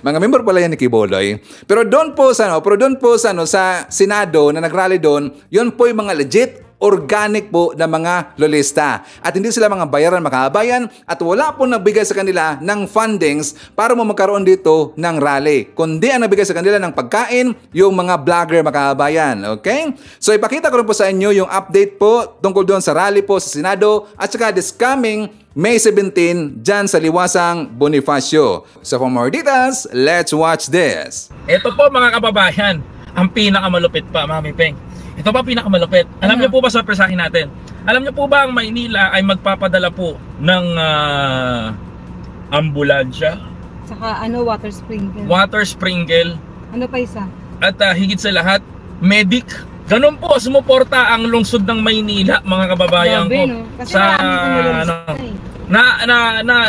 Mga member pala yan ni Kibuloy. Pero doon po sa Senado na nagrally doon, yun po yung mga legit organic po na mga lolista. At hindi sila mga bayaran, mga kababayan, at wala po nabigay sa kanila ng fundings para mo magkaroon dito ng rally. Kundi ang nabigay sa kanila ng pagkain, yung mga vlogger, mga kababayan. Okay? So ipakita ko rin po sa inyo yung update po tungkol doon sa rally po sa Senado at saka this coming May 17 dyan sa Liwasang Bonifacio. So for more details, let's watch this. Ito po, mga kababayan, ang pinakamalupit pa, Mami Peng. Ito pa pinakamalupit. Alam niyo po ba, sorpresahin natin? Alam niyo po ba ang Maynila ay magpapadala po ng ambulansya? Saka water sprinkle. Water sprinkle. Ano pa isa? At higit sa lahat, medic. Ganun po, sumuporta ang lungsod ng Maynila, mga kababayan ko. No? Kasi sa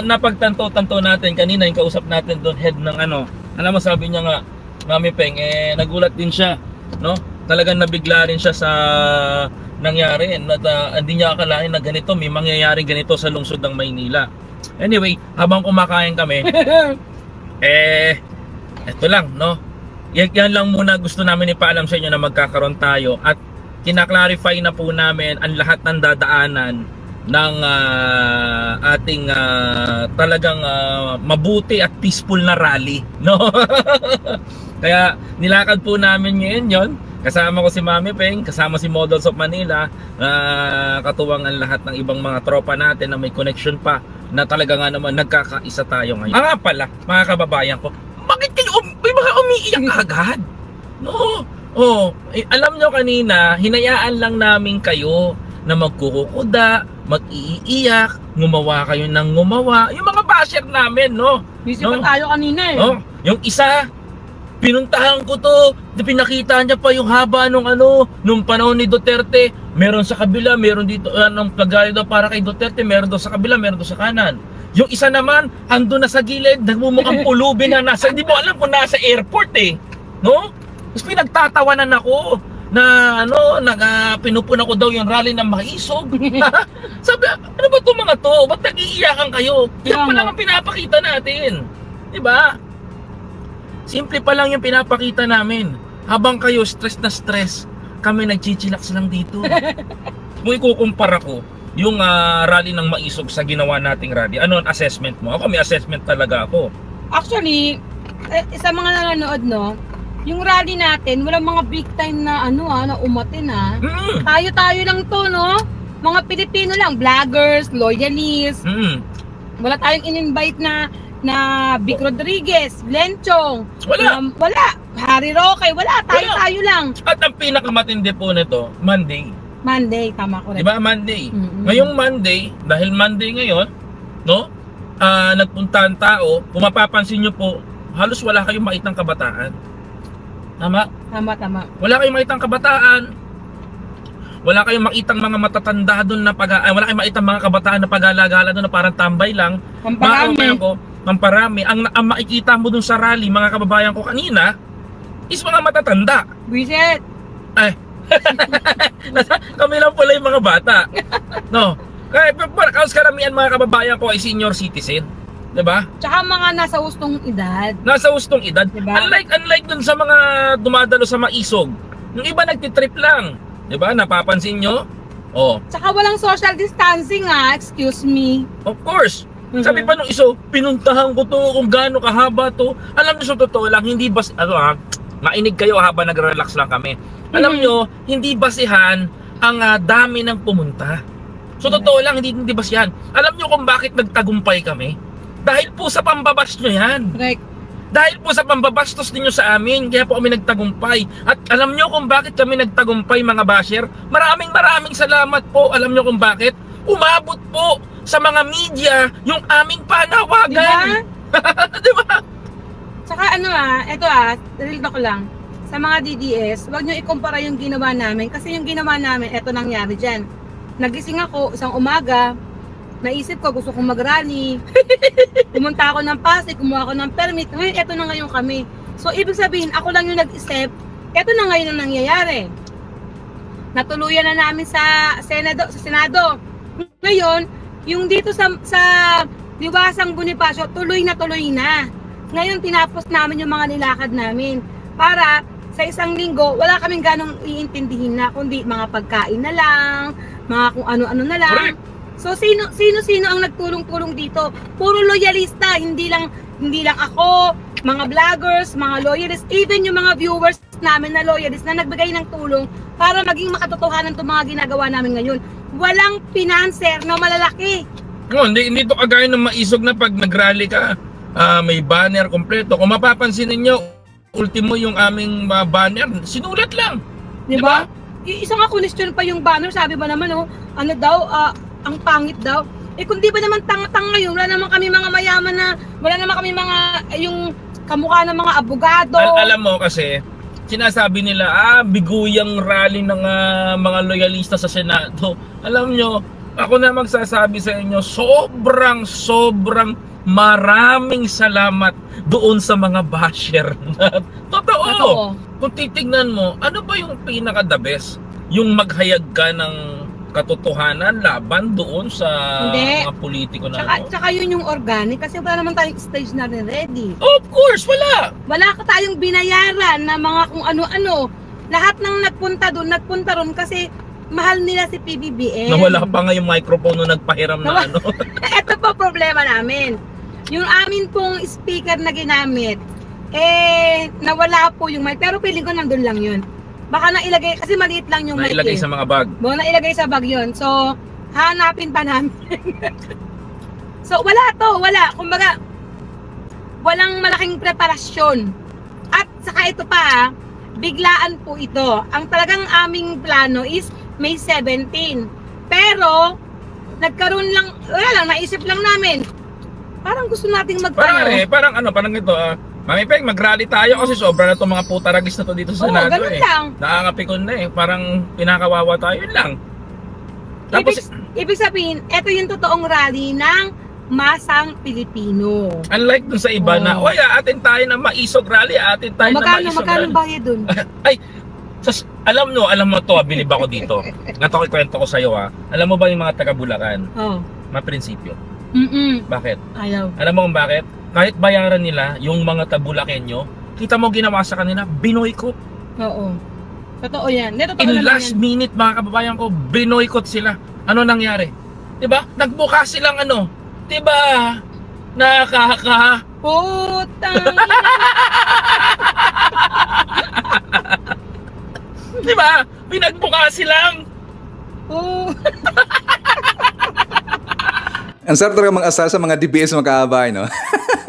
napagtanto-tanto natin kanina, yung kausap natin doon, head ng alam mo, sabi niya nga, Mami Peng, nagulat din siya, no? Talagang nabigla rin siya sa nangyari at hindi niya akalain na ganito, may mangyayaring ganito sa lungsod ng Maynila. Anyway, habang kumakain kami, eto lang, no? Yan lang muna gusto namin ipaalam sa inyo na magkakaroon tayo at kinaklarify na po namin ang lahat ng dadaanan ng ating talagang mabuti at peaceful na rally, no? Kaya nilakad po namin ngayon yon. Kasama ko si Mami Peng, kasama si Models of Manila, katuwang ang lahat ng ibang mga tropa natin na may connection pa na talaga nga naman nagkakaisa tayo ngayon. Nga pala, mga kababayan ko, bakit kayo may mga umiiyak agad? No. Alam nyo kanina, hinayaan lang namin kayo na magkukukuda, mag-iiyak, ngumawa kayo ng ngumawa. Yung mga basher namin, no? Busy pa tayo kanina eh. Yung isa, pinuntahan ko to, pinakita niya pa yung haba nung panahon ni Duterte. Meron sa kabila, meron dito, anong plagay daw para kay Duterte, meron daw sa kabila, meron daw sa kanan. Yung isa naman, ando na sa gilid, nagmumukhang pulubin na nasa, hindi mo alam kung nasa airport eh. No? Tapos pinagtatawanan ako na pinupunan ko daw yung rally ng maisog. Sabi, ano ba itong mga to? Ba't nag-iiyakan kayo? Yan pa lang ang pinapakita natin. Diba? Simple pa lang yung pinapakita namin. Habang kayo stress na stress, kami nagchichilax lang dito. Kung ikukumpara ko, yung rally ng maisog sa ginawa nating rally, ano ang assessment mo? Ako may assessment talaga ako. Actually, sa mga nanonood, no, yung rally natin, walang mga big time na na umatin Tayo-tayo lang to, no? Mga Pilipino lang, vloggers, loyalists. Wala tayong in-invite na Vic Rodriguez, Lenchong. Wala. Harry Roque, wala. Tayo lang. At ang pinakamatindi po nito, Monday, tama ko rin. Diba, Monday? Ngayong Monday, dahil Monday ngayon, no? Nagpunta ang tao, kung mapapansin nyo po, halos wala kayong makitang kabataan. Tama? Tama. Wala kayong makitang kabataan. Wala kayong makitang mga matatanda doon na wala kayong makitang mga kabataan na pag-alagala doon na parang tambay lang. Pamparami. Ang makikita mo doon sa rally, mga kababayan ko kanina, is mga matatanda. Buisit! Kami lang pala yung mga bata. No. Kaya karamihan mga kababayan ko ay senior citizen. 'Di ba? Tsaka mga nasa hustong edad. Diba? Unlike dun sa mga dumadalo sa maisog. Yung iba nagtitrip lang. 'Di ba? Napapansin nyo? Tsaka walang social distancing excuse me. Of course. Sabi pa nung iso, pinuntahan ko to kung gaano kahaba to. Alam niyo sa totoo lang, hindi ba mainig kayo habang nagre-relax lang kami. Alam nyo, hindi basihan ang dami ng pumunta. So totoo lang, hindi basihan. Alam nyo kung bakit nagtagumpay kami? Dahil po sa pambabash nyo yan. Correct. Dahil po sa pambabastos ninyo sa amin, kaya po kami nagtagumpay. At alam nyo kung bakit kami nagtagumpay, mga basher? Maraming salamat po. Alam nyo kung bakit? Umabot po sa mga media yung aming panawagan. Diba? Tsaka eto real talk lang. Sa mga DDS, huwag nyo ikumpara yung ginawa namin. Kasi yung ginawa namin, eto nangyari dyan. Nagising ako isang umaga, naisip ko gusto kong mag-rally. Pumunta ako ng Pasig, kumuha ako ng permit. Ngayon, eto na ngayon kami. So, ibig sabihin, ako lang yung nag-isip, eto na ngayon ang nangyayari. Natuluyan na namin sa Senado. Ngayon, yung dito sa Liwasang Bonifacio, tuloy na. Ngayon, tinapos namin yung mga nilakad namin. Para sa isang linggo, wala kaming ganong iintindihin na, kundi mga pagkain na lang, mga kung ano-ano na lang. Correct. So sino ang nagtulong-tulong dito? Puro loyalista, hindi lang ako, mga vloggers, mga loyalists, even yung mga viewers namin na loyalists na nagbigay ng tulong para maging makatotohanan itong mga ginagawa namin ngayon. Walang pinanser na malalaki. Hindi to kagaya ng maisog na pag nag-rally ka, may banner kompleto. Kung mapapansin ninyo, ultimo yung aming banner, sinulat lang. Diba? Isang question pa yung banner, sabi ba naman, ang pangit daw. Kung di ba naman tanga-tanga ngayon, wala naman kami mga mayaman na, wala naman kami mga, yung kamukha ng mga abogado. Alam mo kasi, sinasabi nila, biguyang rally ng mga loyalista sa Senado. Alam nyo, ako na magsasabi sa inyo, sobrang maraming salamat doon sa mga basher. Totoo. Kung titignan mo, ano ba yung pinaka-the best? Yung maghayag ka ng katotohanan laban doon sa mga politiko na Tsaka yun yung organic kasi wala naman tayong stage na ready. Of course, wala. Wala ka tayong binayaran na mga kung ano-ano. Lahat ng nagpunta ron kasi mahal nila si PBBM. Nawala pa nga yung microphone nung nagpahiram na ano. Ito pa problema namin. Yung amin pong speaker na ginamit, nawala po yung mic. Pero feeling ko nandun lang yun. Baka nailagay, kasi maliit lang yung mic. Nailagay sa mga bag. Nailagay sa bag yun. So, hanapin pa namin. So, wala. Kumbaga, walang malaking preparasyon. At saka ito pa, biglaan po ito. Ang talagang aming plano is May 17. Pero, nagkaroon lang, naisip lang namin. Parang gusto nating parang ito, Mami Peg, mag-rally tayo kasi sobra na itong mga putaragis na to dito sa Senado lang. Nakakapikon na parang pinakawawa tayo, yun lang. Tapos, ibig sabihin, ito yung totoong rally ng masang Pilipino. Unlike dun sa iba na, atin tayo na maisog rally, atin tayo na maisog rally. Magkano bayad dun? Alam mo to, bilib ako dito. Ikwento ko sa'yo Alam mo ba yung mga taga Bulacan? Mga prinsipyo. Bakit? Ayaw. Alam mo kung bakit? Kahit bayaran nila yung mga Tabulakenyo, kita mo ginawa sa kanila, binoykot. Oo. Totoo yan. In last minute, mga kababayan ko, binoykot sila. Ano nangyari? Diba? Nagbuka silang diba? Putang diba? Pinagbuka silang. Ang sarap talaga mag-asar sa mga DBS mga kaabay, no?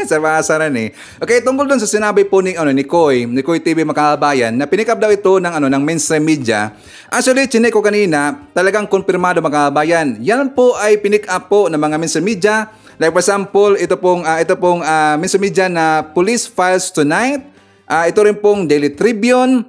Sa mga asaran Okay, tungkol dun sa sinabi po ni Koy TV mga kabayan na pinick up daw ito ng mainstream media. Actually, chinek ko kanina, talagang konfirmado mga kabayan. Yan po ay pinick up po ng mga mainstream media. Like for example, ito pong mainstream media na Police Files Tonight. Ito rin pong Daily Tribune.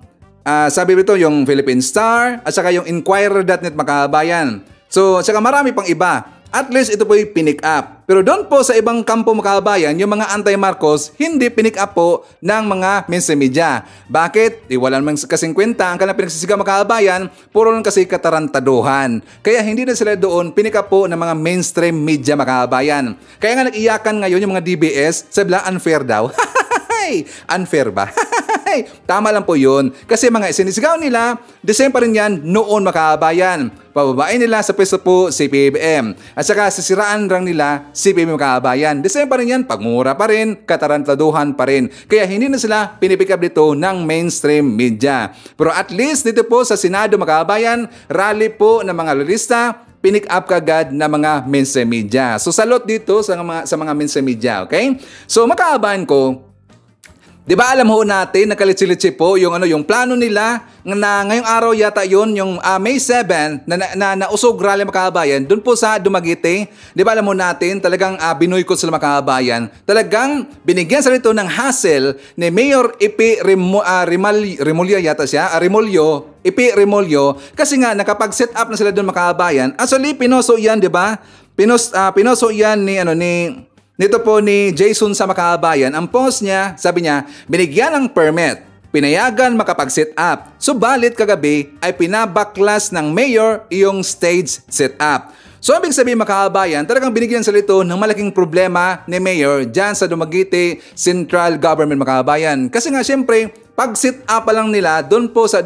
Sabi rito yung Philippine Star at saka yung Inquirer.net mga kabayan. So, saka marami pang iba. At least ito po yung pinick up. Pero doon po sa ibang kampo mga kabayan, yung mga anti-Marcos, hindi pinick up po ng mga mainstream media. Bakit? Wala namang kasing kwenta ang kanilang pinagsisigaw mga kabayan, puro lang kasi katarantaduhan. Kaya hindi na sila doon pinick up po ng mga mainstream media mga kabayan. Kaya nga nag-iyakan ngayon yung mga DBS, sabi lang unfair daw. Unfair ba? Tama lang po yun. Kasi mga sinisigaw nila, the same pa rin yan noon mga kabayan. Pababain nila sa pwesto po si PBBM. At saka sisiraan lang nila si PBBM mga kabayan. The same pa rin yan, pagmura pa rin, katarantaduhan pa rin. Kaya hindi na sila pinipick up dito ng mainstream media. Pero at least dito po sa Senado mga kabayan, rally po ng mga lolista, pinick up kagad na mga mainstream media. So salot dito sa mga mainstream media, okay? So makakabahan ko, di ba alam ho natin, nakalitsi-litsi po yung plano nila na ngayong araw yata yun, yung May 7 na nausog rally mga kabayan doon po sa Dumaguete. Di ba alam ho natin, talagang binoykot sila mga kabayan. Talagang binigyan sila ito ng hassle ni Mayor Ipi Remolyo yata siya, Ipi Remolyo, kasi nga nakapag-set up na sila doon mga kabayan. Actually, pinoso yan, di ba? Pinoso yan nito po ni Jason sa makabayan. Ang post niya, sabi niya, binigyan ng permit, pinayagan makapag-set up. Subalit kagabi ay pinabaklas ng mayor iyong stage set up. So ibig sabihin makabayan, talagang binigyan sila ito ng malaking problema ni mayor dyan sa Dumaguete Central Government makabayan. Kasi nga syempre, pag set up pa lang nila doon po sa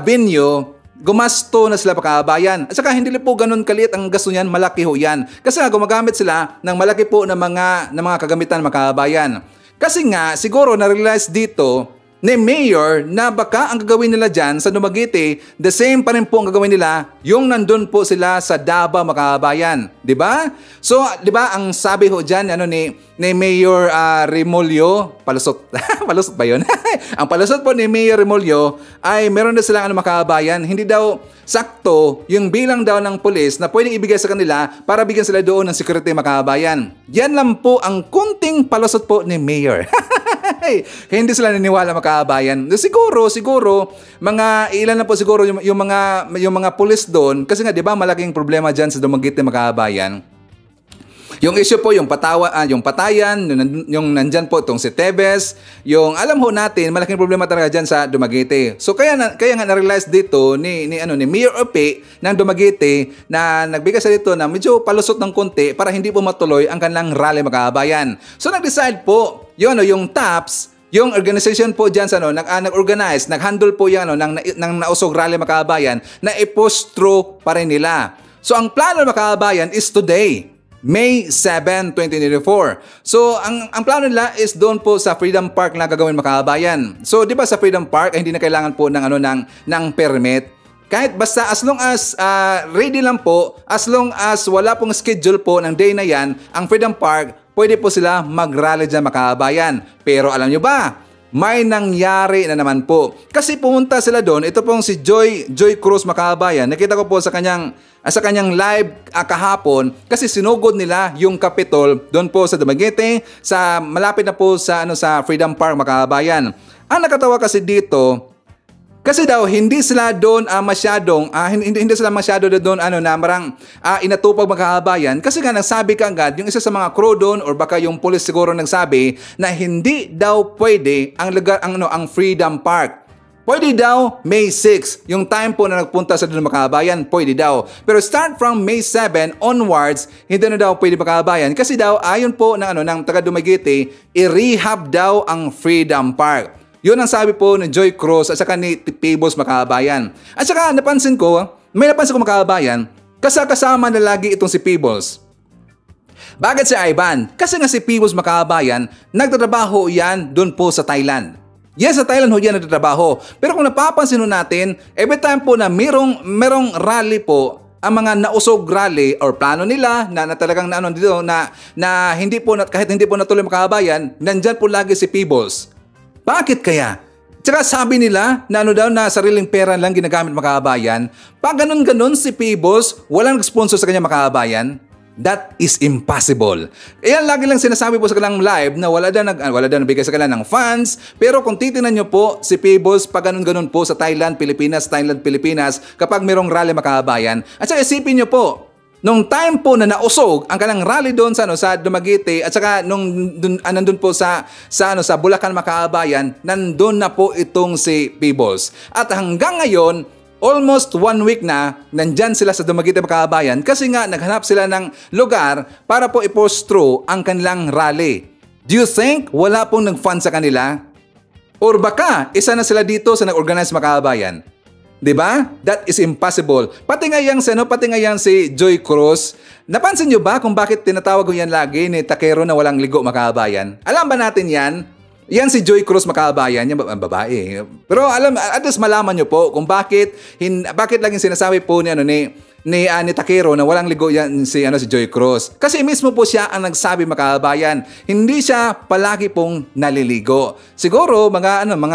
venue, gumasto na sila pakabayan. At saka hindi po ganun kaliit ang gasto niyan, malaki ho yan. Kasi nga gumagamit sila ng malaki po na mga kagamitan makabayan. Kasi nga siguro na-realize dito ni Mayor na baka ang gagawin nila dyan sa Dumaguete, the same pa rin po ang gagawin nila yung nandun po sila sa Davao makabayan. Diba? So, diba ang sabi ho dyan ni Mayor Remolyo, palusot. Palusot ba yun? Ang palusot po ni Mayor Remolyo ay meron na silang makabayan. Hindi daw sakto yung bilang daw ng pulis na pwedeng ibigay sa kanila para bigyan sila doon ng security makabayan. Yan lang po ang kunting palusot po ni Mayor. Kaya hindi sila naniniwala mga kabayan. Siguro mga ilan na po siguro yung mga pulis doon kasi nga 'di ba malaking problema diyan sa Dumaguete mga kabayan. Yung issue po, yung patayan, yung nandyan po itong si Tevez, yung alam ho natin, malaking problema talaga dyan sa Dumaguete. So kaya nga na-realize dito ni Mayor Ope ng Dumaguete na nagbigay sa dito na medyo palusot ng konti para hindi po matuloy ang kanilang rally mga kabayan. So nag-decide po, yung TAPS, yung organization po dyan sa nag-organize, nag-handle po yan ng nausog rally mga kabayan na i-push through pa rin nila. So ang plano mga kabayan is today. May 7, 2024. So, ang plano nila is doon po sa Freedom Park na gagawin mga kabayan. So, di ba sa Freedom Park, hindi na kailangan po ng permit. Kahit basta as long as ready lang po, as long as wala pong schedule po ng day na yan, ang Freedom Park, pwede po sila mag-rally dyan mga kabayan. Pero alam nyo ba, may nangyari na naman po. Kasi pumunta sila doon, ito pong si Joy Cruz mga kabayan. Nakita ko po sa kanyang live kahapon kasi sinugod nila yung Capitol doon po sa Dumaguete, malapit na po sa Freedom Park mga kabayan. Ang nakatawa kasi dito, kasi daw hindi sila doon hindi sila masyado doon inatupag mga kabayan kasi nga nagsabi kaagad yung isa sa mga crew doon or baka yung police siguro nagsabi na hindi daw pwede ang Freedom Park. Pwede daw May 6, yung time po na nagpunta sa doon mga kabayan, pwede daw. Pero start from May 7 onwards, hindi na daw pwede mga kabayan kasi daw ayon po ng taga Dumaguete, i-rehab daw ang Freedom Park. Yun ang sabi po ni Joy Cruz at saka ni Pibos mga kabayan. At saka napansin ko mga kabayan, kasama na lagi itong si Pibos. Bakit si Ivan? Kasi nga si Pibos mga kabayan, nagtatrabaho yan doon po sa Thailand. Yes, sa Thailand ho yan nagtatrabaho. Pero kung napapansin natin, every time po na merong rally po, ang mga nausog rally or plano nila na talagang kahit hindi po natuloy mga kabayan, nandyan po lagi si Pibos. Bakit kaya? Tsaka sabi nila na na sariling pera lang ginagamit mga kabayan. Pag ganun-ganun si Pibos, walang sponsor sa kanya mga kabayan. That is impossible. Ayan, lagi lang sinasabi po sa kanilang live na wala daw nabigay sa kanila ng funds. Pero kung titingnan nyo po, si Pibos, pag ganun-ganun po sa Thailand, Pilipinas, kapag mayroong rally mga kabayan. At saka isipin nyo po, nung time po na nausog ang kanilang rally doon sa Dumaguete at saka nandun po sa Bulacan mga kabayan, nandun na po itong si Pibos. At hanggang ngayon, almost 1 week na nandyan sila sa Dumaguete mga kabayan kasi nga naghanap sila ng lugar para po i-push through ang kanilang rally. Do you think wala pong nag-fund sa kanila? Or baka isa na sila dito sa nag-organize mga kabayan? Diba? That is impossible. Pati nga yang si Joy Cruz. Napansin nyo ba kung bakit tinatawag ko yan lagi ni Takero na walang ligo mga kabayan? Alam ba natin yan? Yan si Joy Cruz mga kabayan, yan babae. Pero at least malaman nyo po kung bakit laging sinasabi po ni Takero na walang ligo yan si Joy Cruz. Kasi mismo po siya ang nagsabi mga kabayan, hindi siya palagi pong naliligo. Siguro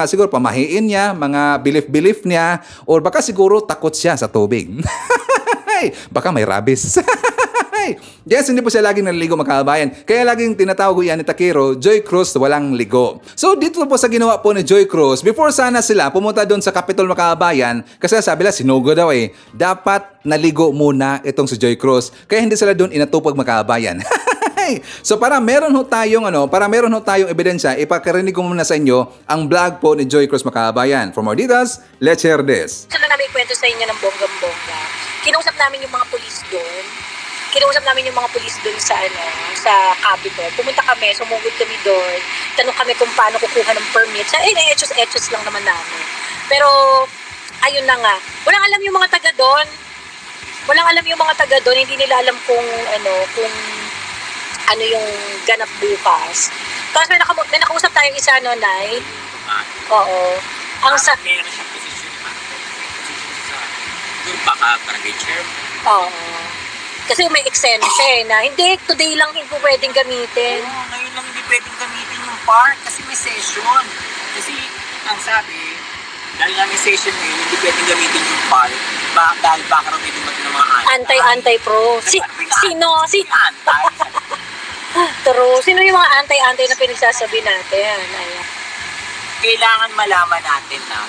siguro pamahiin niya, mga belief niya, or baka siguro takot siya sa tubig. Baka may rabies. Yes, hindi po siya laging naliligo mga kabayan. Kaya laging tinatawag ko yan ni Takero, Joy Cruz walang ligo. So dito po sa ginawa po ni Joy Cruz, before sana sila pumunta doon sa Capitol mga kabayan, kasi sabi nila sinugo daw dapat naligo muna itong si Joy Cruz. Kaya hindi sila doon inatupag mga kabayan. So para meron ho tayong ebidensya, ipakarinig ko muna sa inyo ang vlog po ni Joy Cruz mga kabayan. For more details, let's share this. Gusto na namin ikwento sa inyo ng bonggang-bongga. Kinausap namin yung mga pulis doon. Sa Capitol. Pumunta kami, sumugod kami doon. Tanong kami kung paano kukuha ng permit. Etchos lang naman namin. Pero, ayun na nga. Walang alam yung mga taga doon. Hindi nila alam kung ano yung ganap bukas. Tapos may nakausap tayong isa, Nay. Oo. Meron siyang position yung baka barangay chair. Oo. Kasi may exemption na hindi, today lang hindi pwedeng gamitin. Oo, ngayon lang hindi pwedeng gamitin yung park kasi may session. Kasi, ang sabi, dahil nga may session ngayon, hindi pwedeng gamitin yung park. Dahil baka raw may dumating ng mga anti-pro. Sino? True. Sino yung mga anti-anti na pinagsasabi natin? Ayan. kailangan malaman natin na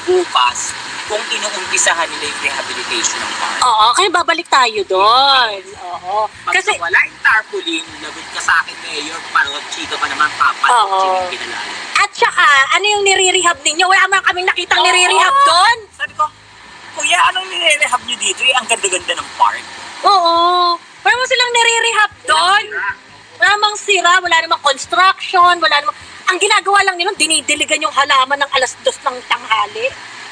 bukas kung inuumpisahan nila yung rehabilitation ng park. Oo, kaya babalik tayo doon. Oo. Kasi wala yung tarpaulin, lagot ka sa akin, Mayor, parang chito ka naman, papalit yung kinalala. At saka, ano yung nire-rehab ninyo? Wala man kaming nakitang nire-rehab doon. Sabi ko, Kuya, anong nire-rehab nyo dito? Ang ganda-ganda ng park. Oo. Wala mo silang nire-rehab doon. Wala namang sira, wala namang construction, wala namang... Ang ginagawa lang nila, dinidiligan yung halaman ng 2:00 ng tanghali.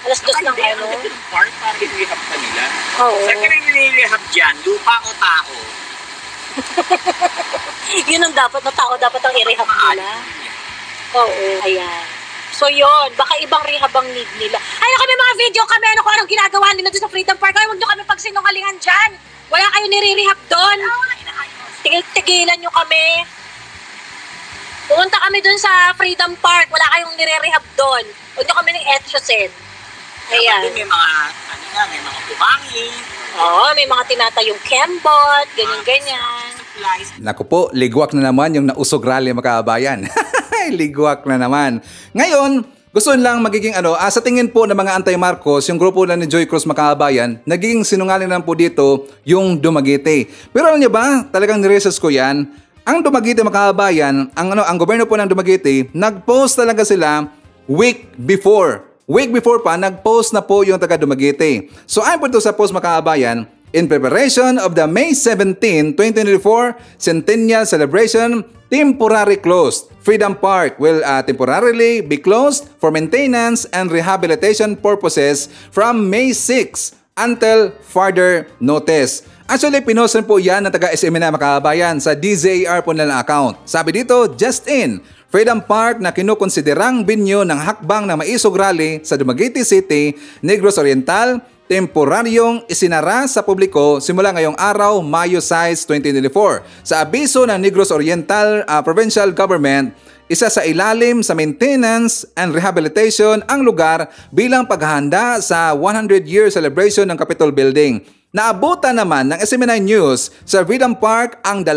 2:00 ng ano. Ang park, parang nire-rehab ka nila. Oo. Saan ka nire-rehab dyan? Lupa o tao? Yun ang dapat na tao, dapat ang i-rehab nila. Oo, ayan. So yun, baka ibang rehab ang need nila. Ano kami mga video kami, ano kung anong ginagawa nila doon sa Freedom Park. Ay, huwag nyo kami pagsinungalingan dyan. Wala kayo nire-rehab doon. Tigilan nyo kami. Pumunta kami doon sa Freedom Park. Wala kayong nire-rehab doon. Huwag nyo kami ng etchosin. Ayan. May mga, may mga bumangin. Oo, may mga tinatayong kembot, ganyan-ganyan. Naku po, ligwak na naman yung nausog rally mga kabayan. Ligwak na naman. Ngayon, gusto lang magiging sa tingin po ng mga anti-Marcos, yung grupo na ni Joy Cruz Makabayan, naging sinungaling lang po dito yung Dumaguete. Pero alam niyo ba, talagang niresearch ko yan, ang Dumaguete Makabayan, ang gobyerno po ng Dumaguete, nag-post talaga sila week before. Week before pa, nag-post na po yung taga Dumaguete. So ayon po ito sa post Makabayan, in preparation of the May 17, 2024 Centennial Celebration, temporary closed. Freedom Park will temporarily be closed for maintenance and rehabilitation purposes from May 6 until further notice. Actually, pinost rin po yan ng taga-SM na Makabayan sa DZAR po nilang account. Sabi dito, just in, Freedom Park na kinukonsiderang venue ng hakbang na maisog rally sa Dumaguete City, Negros Oriental, temporaryong isinara sa publiko simula ngayong araw, Mayo 6, 2024. Sa abiso ng Negros Oriental Provincial Government, isa sa ilalim sa maintenance and rehabilitation ang lugar bilang paghahanda sa 100-year celebration ng Capitol Building. Naabutan naman ng SMNI News sa Freedom Park ang 2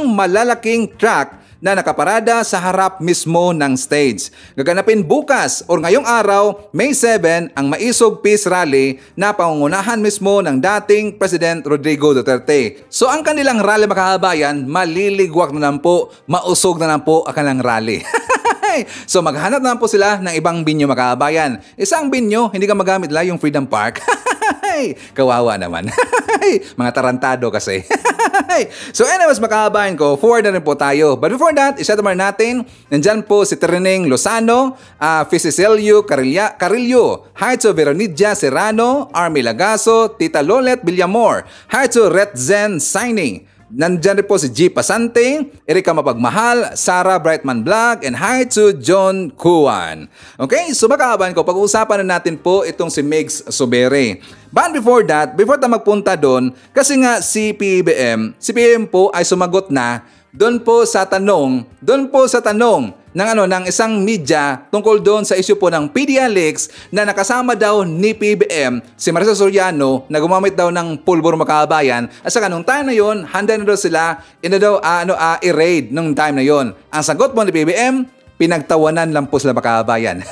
malalaking truck na nakaparada sa harap mismo ng stage. Gaganapin bukas o ngayong araw, May 7, ang Maisog Peace Rally na pangungunahan mismo ng dating President Rodrigo Duterte. So ang kanilang rally mga kabayan, maliligwak na lang po, mausog na lang po ang kanilang rally. So maghanap na lang po sila ng ibang binyo mga kabayan. Isang binyo, hindi ka magamit lang yung Freedom Park. Kawawa naman. Mga tarantado kasi. So anyways mga kabayan ko, forward na rin po tayo. But before that, isatamar natin, nandyan po si Trineng Lozano, Fisicelio Carillo, hi to Veronidia Serrano, Army Lagaso, Tita Lolet Villamor, hi to Retzen Signing. Nandyan rin po si G. Pasante, Erika Mapagmahal, Sarah Brightman Vlog, and hi to John Kuan. Okay, so makahaban ko, pag-uusapan na natin po itong si Migs Sobere. But before that, before tayo magpunta doon, kasi nga si PBM po ay sumagot na doon po sa tanong ng isang media tungkol doon sa issue po ng PDLX na nakasama daw ni PBM si Maricel Soriano na gumamit daw ng pulburo makabayan at saka nung time na yon handa na daw sila i-raid nung time na yon. Ang sagot po ni PBM, pinagtawanan lang po sila makabayan.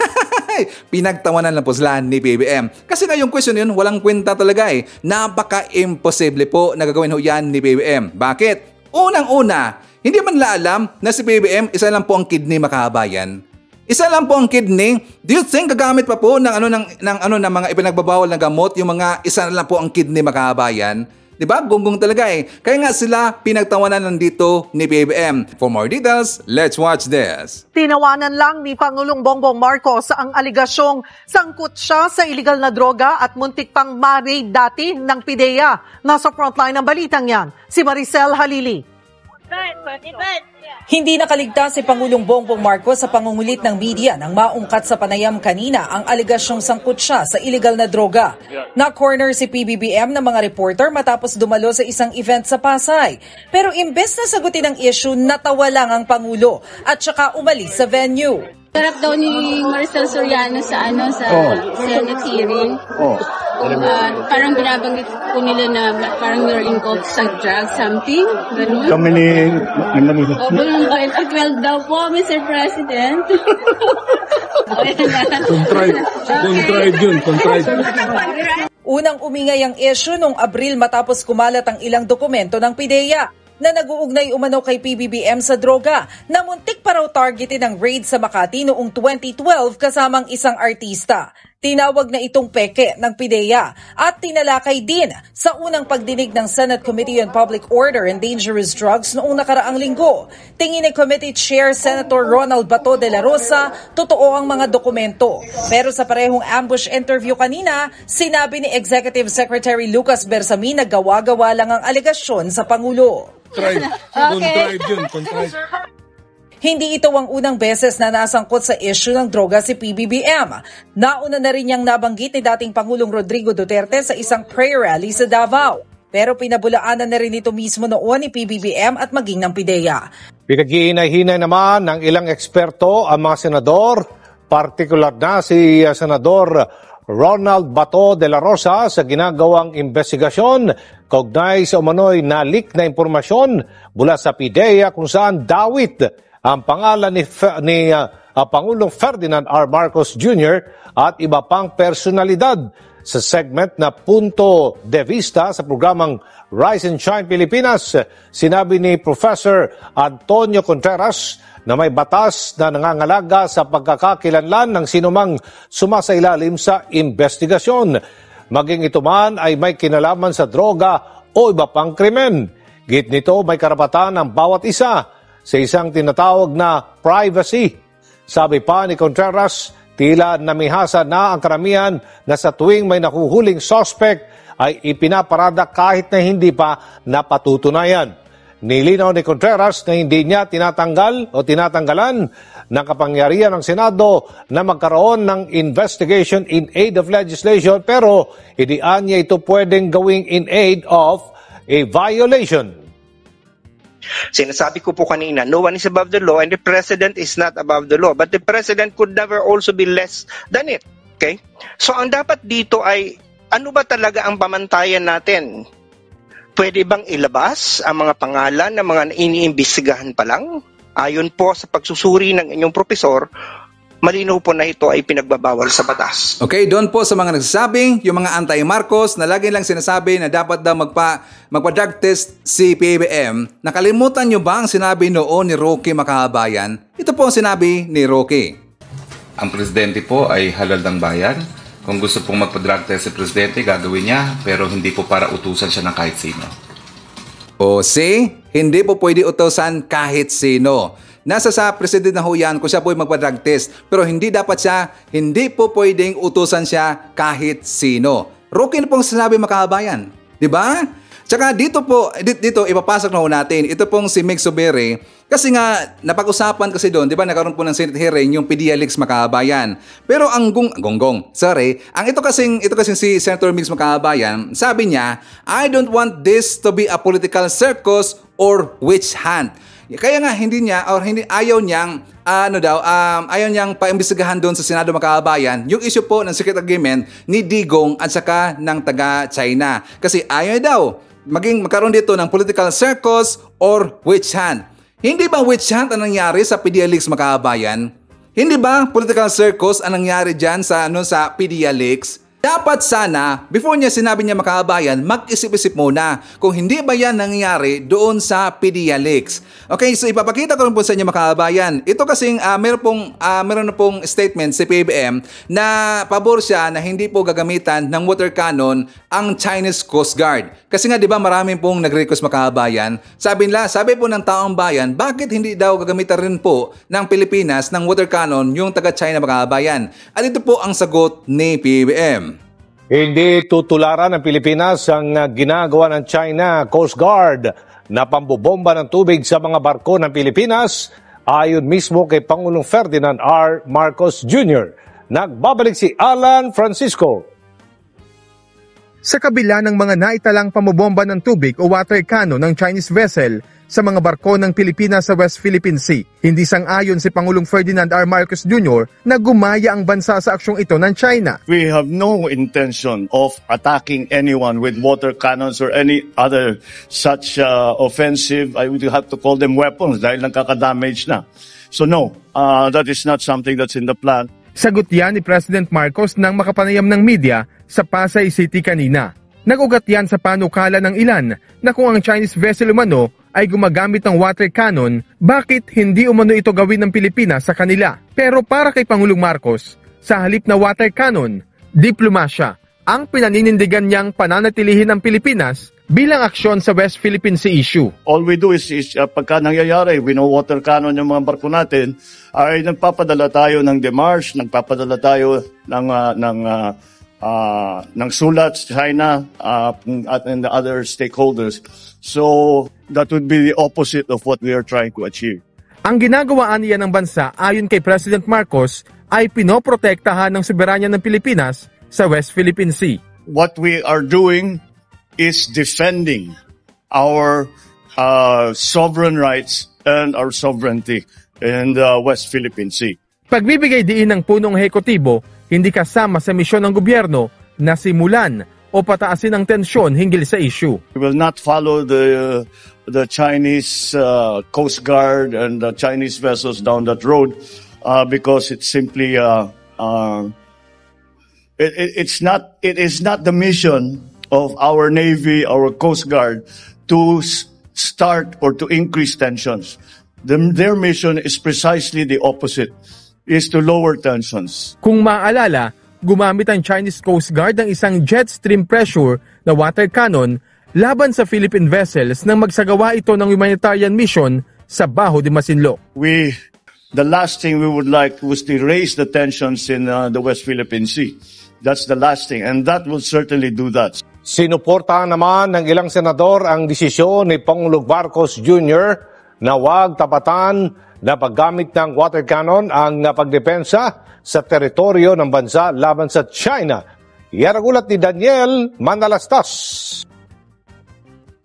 Pinagtawanan lang po sila ni PBM. Kasi nga yung question yun, walang kwenta talaga eh. Napaka-imposible po na gagawin ho yan ni PBM. Bakit? Unang-una, hindi man nila alam na si PBM isa lang po ang kidney makabayan. Isa lang po ang kidney. Do you think gagamit pa po ng mga ipinagbabawal na gamot yung mga isa lang po ang kidney makabayan? 'Di ba? Gonggong talaga eh. Kaya nga sila pinagtawanan nandito ni PBM. For more details, let's watch this. Tinawanan lang ni Pangulong Bongbong Marcos ang aligasyong sangkot siya sa iligal na droga at muntik pang ma-raid dati ng PIDEA. Nasa frontline ng balitang yan, si Maricel Halili. Hindi nakaligtas si Pangulong Bongbong Marcos sa pangungulit ng media nang maungkat sa panayam kanina ang aligasyong sangkot siya sa iligal na droga. Na-corner si PBBM ng mga reporter matapos dumalo sa isang event sa Pasay. Pero imbes na sagutin ang issue, natawa lang ang Pangulo at saka umalis sa venue. Sarap daw ni Maricel Soriano sa Senate hearing. parang binabanggit po nila na parang you're involved sa drugs, something, ganun. Kami ni Opo, yung 2012 daw po, Mr. President. Contrived yun. Unang umingay ang issue noong Abril matapos kumalat ang ilang dokumento ng PIDEA na nag-uugnay umano kay PBBM sa droga na muntik pa raw targetin ang raid sa Makati noong 2012 kasamang isang artista. Tinawag na itong peke ng PIDEA at tinalakay din sa unang pagdinig ng Senate Committee on Public Order and Dangerous Drugs noong nakaraang linggo. Tingin ni Committee Chair Senator Ronald Bato de la Rosa, totoo ang mga dokumento. Pero sa parehong ambush interview kanina, sinabi ni Executive Secretary Lucas Bersamin na gawa-gawa lang ang alegasyon sa Pangulo. Contrived yun. Hindi ito ang unang beses na nasangkot sa issue ng droga si PBBM. Nauna na rin niyang nabanggit ni dating Pangulong Rodrigo Duterte sa isang prayer rally sa Davao. Pero pinabulaanan na rin ito mismo noon ni PBBM at maging ng PIDEA. Pinaghihinay-hinay naman ng ilang eksperto ang mga senador, partikular na si Senador Ronald Bato de la Rosa sa ginagawang investigasyon kaugnay sa umano'y na-leak na impormasyon mula sa PIDEA kung saan dawit ang pangalan ni Pangulong Ferdinand R. Marcos Jr. at iba pang personalidad sa segment na Punto de Vista sa programang Rise and Shine Pilipinas. Sinabi ni Professor Antonio Contreras na may batas na nangangalaga sa pagkakakilanlan ng sinumang sumasailalim sa investigasyon. Maging ito man ay may kinalaman sa droga o iba pang krimen. Git nito may karapatan ang bawat isa sa isang tinatawag na privacy. Sabi pa ni Contreras, tila namihasa na ang karamihan na sa tuwing may nakuhuling suspect ay ipinaparada kahit na hindi pa napatutunayan. Nilinaw ni Contreras na hindi niya tinatanggal o tinatanggalan ng kapangyarihan ng Senado na magkaroon ng investigation in aid of legislation, pero idian niya ito pwedeng gawing in aid of a violation. Sinasabi ko po kanina, no one is above the law and the president is not above the law, but the president could never also be less than it. Okay? So ang dapat dito ay ano ba talaga ang pamantayan natin? Pwede bang ilabas ang mga pangalan ng mga iniimbestigahan pa lang? Ayon po sa pagsusuri ng inyong profesor, malinaw po na ito ay pinagbabawal sa batas. Okay, doon po sa mga nagsasabing, yung mga anti-Marcos na lagi lang sinasabi na dapat daw magpa-drug test si PBBM, nakalimutan nyo ba ang sinabi noon ni Roque Makahabayan? Ito po ang sinabi ni Roque. Ang presidente po ay halal ng bayan. Kung gusto pong magpa-drug test si presidente, gagawin niya, pero hindi po para utusan siya ng kahit sino. O see, hindi po pwede utusan kahit sino. Nasa sa president na ho yan kung siya po magpa-drug test, pero hindi po pwedeng utusan siya kahit sino. Roque na pong sinabi Makahabayan, di ba? Tsaka dito ipapasok na ho natin, ito pong si Meg Sobere, kasi nga napag-usapan kasi doon, di ba nagkaroon po ng Senate hearing yung PDLX Makahabayan. Pero ang ito kasing si Senator Migs Makahabayan, sabi niya, I don't want this to be a political circus or witch hunt. Kaya nga ayaw niyang paimbestigahan doon sa Senado Makahabayan yung issue po ng secret agreement ni Digong at saka ng taga-China. Kasi ayaw daw magkaroon dito ng political circus or witch hunt. Hindi ba witch hunt ang nangyari sa PDLX Makahabayan? Hindi ba political circus ang nangyari dyan sa PDLX? Dapat sana, before niya sinabi niya Makahabayan, mag-isip-isip muna kung hindi ba yan nangyayari doon sa PDLX. Okay, so ipapakita ko rin po sa inyo Makahabayan. Ito kasing meron na pong statement si PBBM na pabor siya na hindi po gagamitan ng water cannon ang Chinese Coast Guard. Kasi nga 'di ba maraming pong nag-request Makahabayan. Sabi po ng taong bayan, bakit hindi daw gagamitan rin po ng Pilipinas ng water cannon yung taga-China Makahabayan? At ito po ang sagot ni PBBM. Hindi tutularan ng Pilipinas ang ginagawa ng China Coast Guard na pambobomba ng tubig sa mga barko ng Pilipinas ayon mismo kay Pangulong Ferdinand R. Marcos Jr. Nagbabalik si Alan Francisco. Sa kabila ng mga naitalang pamobomba ng tubig o water cannon ng Chinese vessel sa mga barko ng Pilipinas sa West Philippine Sea. Hindi sang-ayon si Pangulong Ferdinand R. Marcos Jr. na gumaya ang bansa sa aksyong ito ng China. We have no intention of attacking anyone with water cannons or any other such offensive, I would have to call them weapons dahil nagkaka-damage na. So no, that is not something that's in the plan. Sagot yan ni President Marcos nang makapanayam ng media sa Pasay City kanina. Nag-ugat yan sa panukala ng ilan na kung ang Chinese vessel umano ay gumagamit ng water cannon, bakit hindi umano ito gawin ng Pilipinas sa kanila? Pero para kay Pangulong Marcos, sa halip na water cannon, diplomasya ang pinaninindigan niyang pananatilihin ng Pilipinas bilang aksyon sa West Philippine Sea issue. All we do is pagka nangyayari, water cannon yung mga barko natin, ay nagpapadala tayo ng demarche, nagpapadala tayo ng sulat sa China and the other stakeholders. So that would be the opposite of what we are trying to achieve. Ang ginagawaan niya ng bansa ayon kay President Marcos ay pinoprotektahan ng soberanya ng Pilipinas sa West Philippine Sea. What we are doing is defending our sovereign rights and our sovereignty in the West Philippine Sea. Pagbibigay diin ng punong ehekutibo, hindi kasama sa misyon ng gobyerno na simulan o pataasin ang tensyon hinggil sa issue. We will not follow the Chinese Coast Guard and the Chinese vessels down that road because it's simply it is not the mission of our Navy, our Coast Guard to start or to increase tensions. Their mission is precisely the opposite, is to lower tensions. Kung maalala, gumamit ang Chinese Coast Guard ng isang jet stream pressure na water cannon laban sa Philippine vessels nang magsagawa ito ng humanitarian mission sa Baho de Masinloc. The last thing we would like was to raise the tensions in the West Philippine Sea. That's the last thing, and that will certainly do that. Sinuportahan naman ng ilang senador ang desisyon ni Pangulong Marcos Jr. na huwag tapatan na paggamit ng water cannon ang pagdepensa sa teritoryo ng bansa laban sa China. Yan ang ulat ni Daniel Manalastas.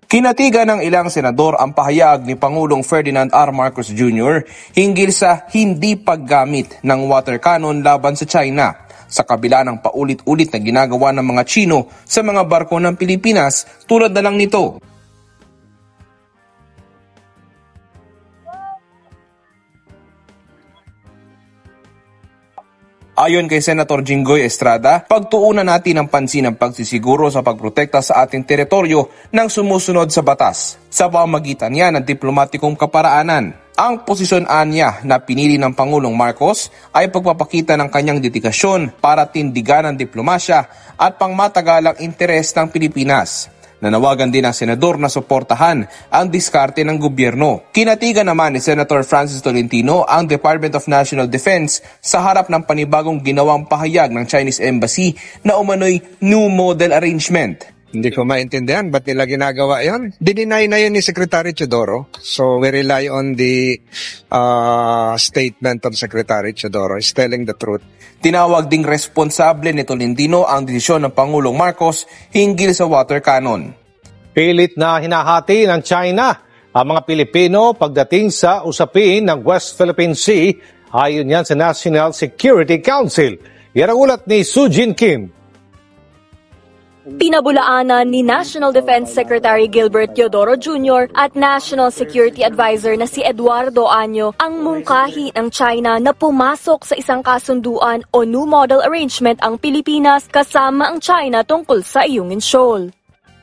Kinatigan ng ilang senador ang pahayag ni Pangulong Ferdinand R. Marcos Jr. hinggil sa hindi paggamit ng water cannon laban sa China sa kabila ng paulit-ulit na ginagawa ng mga Chino sa mga barko ng Pilipinas tulad na lang nito. Ayon kay Senator Jinggoy Estrada, pagtuunan natin ang pansin ng pagsisiguro sa pagprotekta sa ating teritoryo ng sumusunod sa batas sa pamamagitan niya ng diplomatikong kaparaanan. Ang posisyon niya na pinili ng Pangulong Marcos ay pagpapakita ng kanyang dedikasyon para tindigan ang diplomasya at pangmatagalang interes ng Pilipinas. Nanawagan din ang senador na suportahan ang diskarte ng gobyerno. Kinatigan naman ni Senator Francis Tolentino ang Department of National Defense sa harap ng panibagong ginawang pahayag ng Chinese Embassy na umano'y new model arrangement. Hindi ko maintindihan ba't nila ginagawa yan. Dininay na yun ni Secretary Teodoro. So we rely on the statement of Secretary Teodoro. He's telling the truth. Tinawag ding responsable ni Tolentino ang desisyon ng Pangulong Marcos hinggil sa water cannon. Pilit na hinahati ng China ang mga Pilipino pagdating sa usapin ng West Philippine Sea. Ayon yan sa National Security Council. Yan ang ulat ni Sujin Kim. Pinabulaanan ni National Defense Secretary Gilbert Teodoro Jr. at National Security Advisor na si Eduardo Año ang mungkahi ng China na pumasok sa isang kasunduan o new model arrangement ang Pilipinas kasama ang China tungkol sa Ayungin Shoal.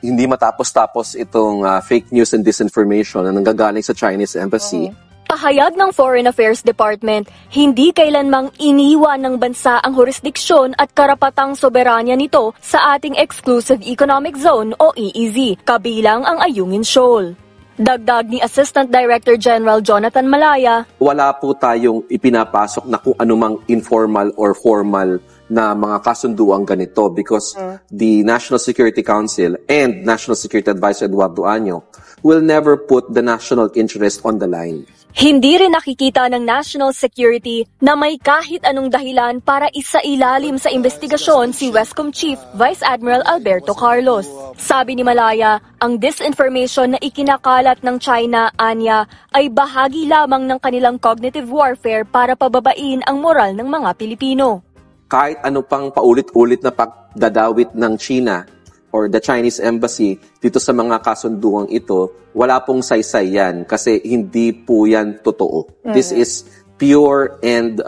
Hindi matapos-tapos itong fake news and disinformation na nanggagaling sa Chinese Embassy. Pahayag ng Foreign Affairs Department, hindi kailanmang iniwan ng bansa ang jurisdiksyon at karapatang soberanya nito sa ating Exclusive Economic Zone o EEZ, kabilang ang Ayungin Shoal. Dagdag ni Assistant Director General Jonathan Malaya, wala po tayong ipinapasok na kung anumang informal or formal na mga kasunduang ganito because the National Security Council and National Security Advisor Eduardo Año will never put the national interest on the line. Hindi rin nakikita ng national security na may kahit anong dahilan para isailalim sa investigasyon si Wescom Chief Vice Admiral Alberto Carlos. Sabi ni Malaya, ang disinformation na ikinakalat ng China, anya, ay bahagi lamang ng kanilang cognitive warfare para pababain ang moral ng mga Pilipino. Kahit ano pang paulit-ulit na pagdadawit ng China or the Chinese Embassy dito sa mga kasunduang ito, wala pong saysay yan kasi hindi po yan totoo. This is pure and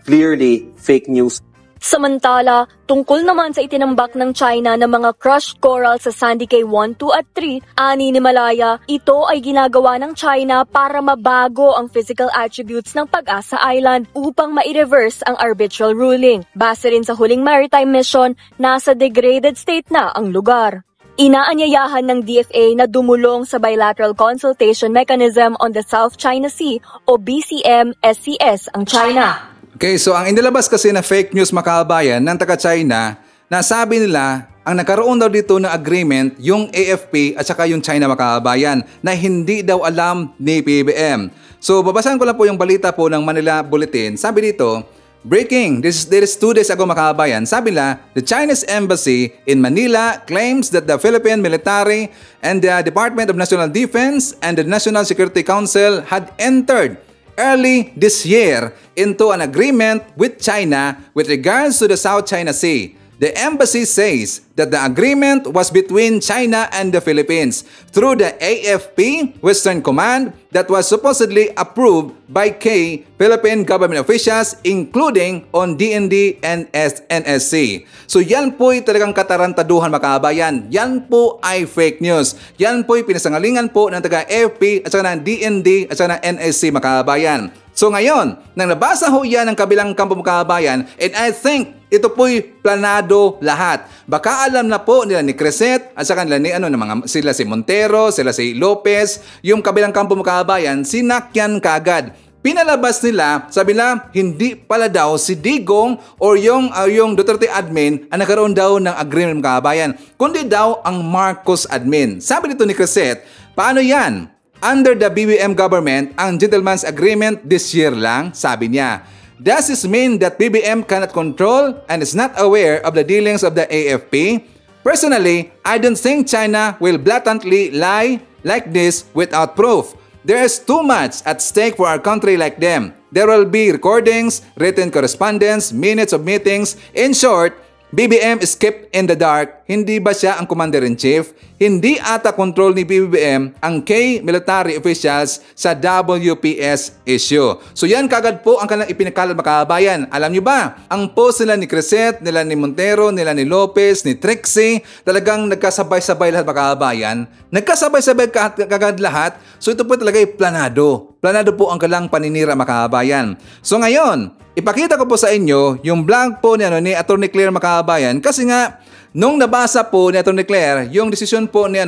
clearly fake news. Samantala, tungkol naman sa itinambak ng China na mga crushed coral sa Sandy Cay 1, 2 at 3, ani ni Malaya, ito ay ginagawa ng China para mabago ang physical attributes ng Pag-asa Island upang ma-reverse ang arbitral ruling. Base rin sa huling maritime mission, nasa degraded state na ang lugar. Inaanyayahan ng DFA na dumulong sa Bilateral Consultation Mechanism on the South China Sea o BCM-SCS ang China. Okay, so ang inilabas kasi na fake news makabayan ng taga-China, na sabi nila ang nagkaroon daw dito ng agreement yung AFP at saka yung China makabayan na hindi daw alam ni PBBM. So babasahin ko lang po yung balita po ng Manila Bulletin. Sabi dito, breaking, this is 2 days ago makabayan, sabi nila, the Chinese Embassy in Manila claims that the Philippine military and the Department of National Defense and the National Security Council had entered early this year into an agreement with China with regards to the South China Sea. The embassy says that the agreement was between China and the Philippines through the AFP Western Command that was supposedly approved by key Philippine government officials including on DND and NSC. So yan po ay talagang katarantaduhan makabayan. Yan po ay fake news. Yan po ay pinasangalingan po ng taga-AFP at saka ng DND at saka ng NSC makabayan. So ngayon, nang nabasa ho yan ng kabilang kampo makabayan, and I think ito po'y planado lahat. Baka alam na po nila ni Crescent at saka nila ni sila si Montero, sila si Lopez, yung kabilang kampo makabayan, sinakyan kagad. Pinalabas nila, sabi na hindi pala daw si Digong or yung Duterte admin ang nagkaroon daw ng agreement makabayan, kundi daw ang Marcos admin. Sabi nito ni Crescent, paano yan? Under the BBM government, ang gentleman's agreement this year lang, sabi niya. Does this mean that BBM cannot control and is not aware of the dealings of the AFP? Personally, I don't think China will blatantly lie like this without proof. There is too much at stake for our country like them. There will be recordings, written correspondence, minutes of meetings. In short, BBM is kept in the dark. Hindi ba siya ang Commander-in-Chief? Hindi ata control ni BBM ang key military officials sa WPS issue. So yan kagad po ang kanilang ipinakalat makabayan. Alam nyo ba, ang post nila ni Crescent, nila ni Montero, nila ni Lopez, ni Trixie, talagang nagkasabay-sabay lahat makabayan. Nagkasabay-sabay kagad lahat. So ito po talaga ay planado. Planado po ang kanilang paninira makabayan. So ngayon, ipakita ko po sa inyo yung vlog po ni Atty. Claire makabayan kasi nga nung nabasa po ni Atty. Claire yung desisyon po ni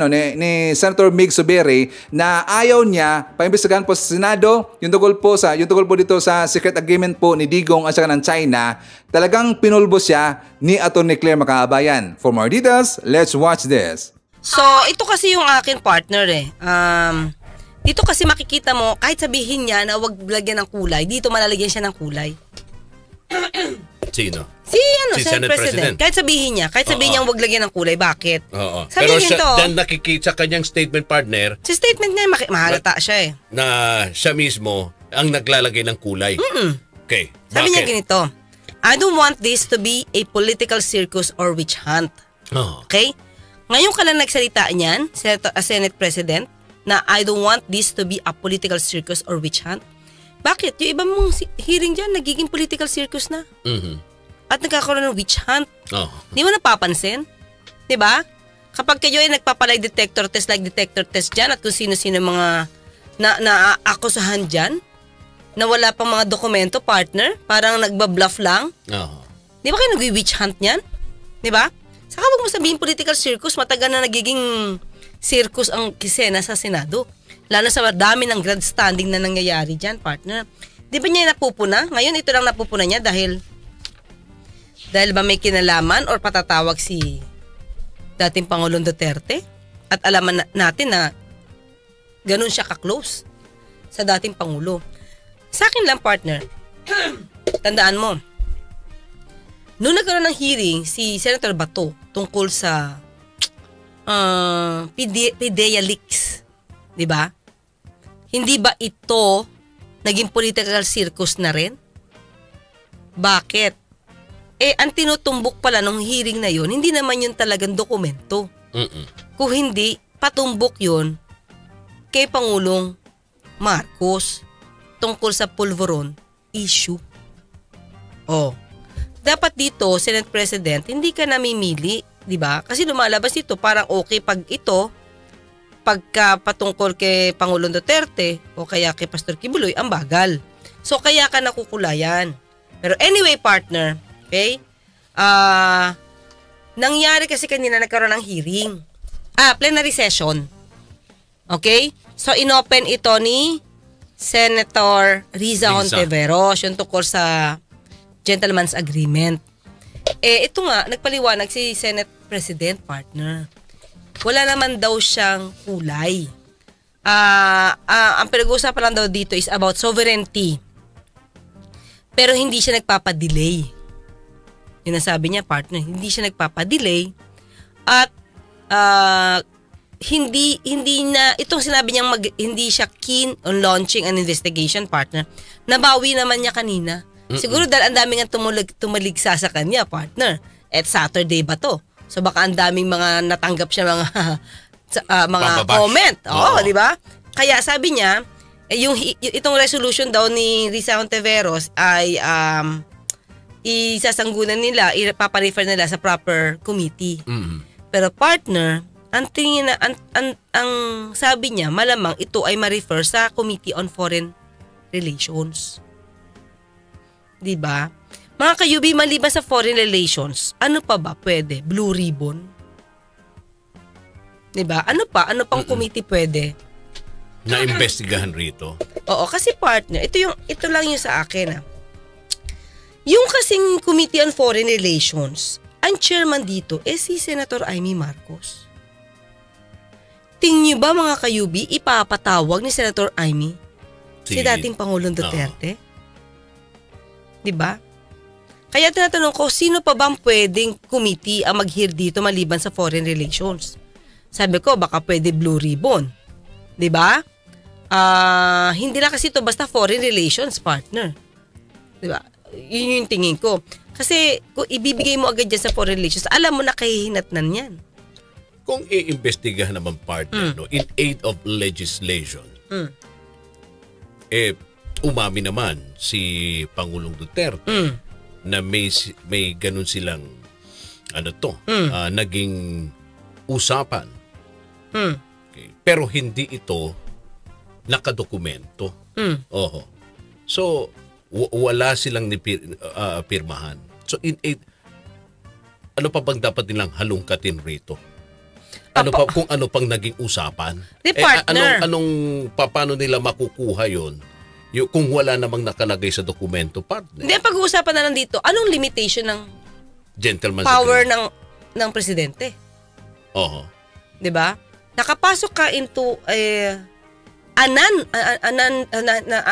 Senator Mig Zubiri na ayaw niya paimbestigahan po sa Senado yung tungkol po dito sa secret agreement po ni Digong at saka ng China, talagang pinulbo siya ni Atty. Claire makabayan. For more details, let's watch this. So, ito kasi yung akin partner dito kasi makikita mo, kahit sabihin niya na wag lagyan ng kulay, dito malalagyan siya ng kulay. Sino? Si Senate President. Kahit sabihin niya wag lagyan ng kulay, bakit? Oo. Pero then nakikita sa kanyang statement partner. Sa statement niya, mahalata siya Na siya mismo ang naglalagay ng kulay. Okay. Sabi niya ganito, I don't want this to be a political circus or witch hunt. Okay? Ngayon ka lang nagsalita niyan, Senate President, na I don't want this to be a political circus or witch hunt. Bakit? Yung iba mong hearing dyan, nagiging political circus na. At nagkakaroon ng witch hunt. Di mo napapansin? Diba? Kapag kayo ay nagpapalay detector test dyan at kung sino-sino mga na-akusahan dyan, na wala pang mga dokumento, partner, parang nagbabluff lang. Di ba kayo nag-witch hunt niyan? Di ba? Saka wag mo sabihin political circus, matagal na nagiging circus ang kisena sa Senado. Lalo sa dami ng grandstanding na nangyayari dyan, partner. Di ba niya napupuna? Ngayon ito lang napupuna niya dahil Dahil ba may kinalaman or patatawag si dating Pangulong Duterte? At alaman natin na ganun siya ka-close sa dating Pangulo. Sa akin lang, partner, tandaan mo, noong nagkaroon ng hearing si Senator Bato tungkol sa PDEA leaks, di ba? Hindi ba ito naging political circus na rin? Bakit? Ang tinutumbok pala nung hearing na yun, hindi naman yun talagang dokumento. Kung hindi, patumbok yun kay Pangulong Marcos tungkol sa Pulveron issue. Dapat dito, Senate President, hindi ka namimili, di ba? Kasi lumalabas ito, parang okay pag ito, pagka patungkol kay Pangulong Duterte o kaya kay Pastor Kibuloy, ang bagal. So, kaya ka nakukulayan. Pero anyway, partner, okay? Nangyari kasi kanina nagkaroon ng hearing. Plenary session. Okay? So, inopen ito ni Senator Riza Hontiveros, yung tungkol sa Gentleman's Agreement. Ito nga, nagpaliwanag si Senate President, partner. Wala naman daw siyang kulay. Ang pinag-uusapan lang daw dito is about sovereignty. Pero hindi siya nagpapadelay. Yun ang sabi niya, partner. Hindi siya nagpapadelay. At hindi na, itong sinabi niyang hindi siya keen on launching an investigation, partner. Nabawi naman niya kanina. Siguro dahil ang daming tumaligsa sa kanya, partner. At Saturday ba to? So baka ang daming mga natanggap siya mga comment. Di ba? Kaya sabi niya, itong resolution daw ni Riza Hontiveros ay isasanggunan nila, ipaparefer nila sa proper committee. Pero partner, ang sabi niya, malamang ito ay ma-refer sa Committee on Foreign Relations. Di ba? Mga kayubi, maliban sa foreign relations, ano pa ba pwede? Blue ribbon? Diba? Ano pang committee pwede? Na-investigahan rito. Oo, kasi partner, ito lang yung sa akin. Yung kasing Committee on Foreign Relations, ang chairman dito si Senator Amy Marcos. Tingin niyo ba mga kayubi, ipapatawag ni Senator Amy si dating Pangulong Duterte? Diba? Kaya tinatanong ko, sino pa bang pwedeng committee ang mag-hear dito maliban sa foreign relations? Sabi ko, baka pwede blue ribbon. Diba? Hindi na kasi ito basta foreign relations, partner. Diba? Yun yung tingin ko. Kasi kung ibibigay mo agad dyan sa foreign relations, alam mo na kahihinatnan yan. Kung i-investigahan naman, partner, in aid of legislation, umami naman si Pangulong Duterte na may ganun silang naging usapan. Okay. Pero hindi ito nakadokumento. So wala silang pirmahan. So ano pa bang dapat nilang halungkatin rito? Kung ano pang naging usapan? Paano nila makukuha yon? Kung wala namang nakalagay sa dokumento, partner. Hindi, pag-uusapan na lang dito, anong limitation ng gentleman's power ng presidente? Diba? Nakapasok ka into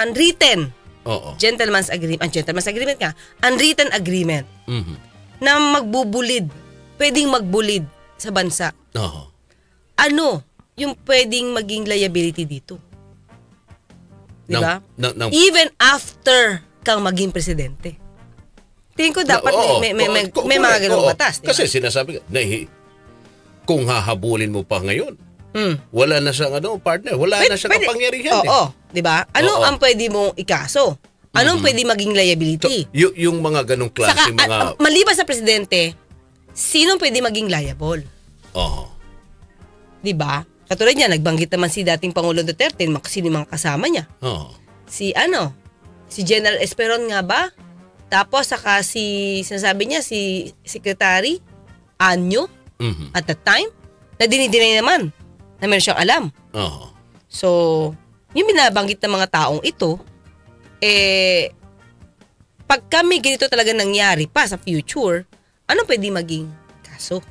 unwritten gentleman's agreement ka. Unwritten agreement na magbubulid, pwedeng magbulid sa bansa. Ano yung pwedeng maging liability dito? Diba? Even after kang maging presidente. Tingin ko dapat may mga ganung batas. Diba? Kasi sinasabi ka, kung hahabulin mo pa ngayon, wala na siyang partner, wala na siyang kapangyarihan. Diba? Ano ang pwede mong ikaso? Anong pwede maging liability? So, yung mga ganung klase, maliban sa presidente, sino pwede maging liable? Diba? Katulad niya, nagbanggit naman si dating Pangulong Duterte, sino mga kasama niya. Si General Esperon nga ba? Tapos saka sinasabi niya, si Secretary Anyo, at that time, na dinidinay naman na meron siyang alam. So, yung binabanggit ng mga taong ito, pag kami ganito talaga nangyari pa sa future, anong pwede maging kaso?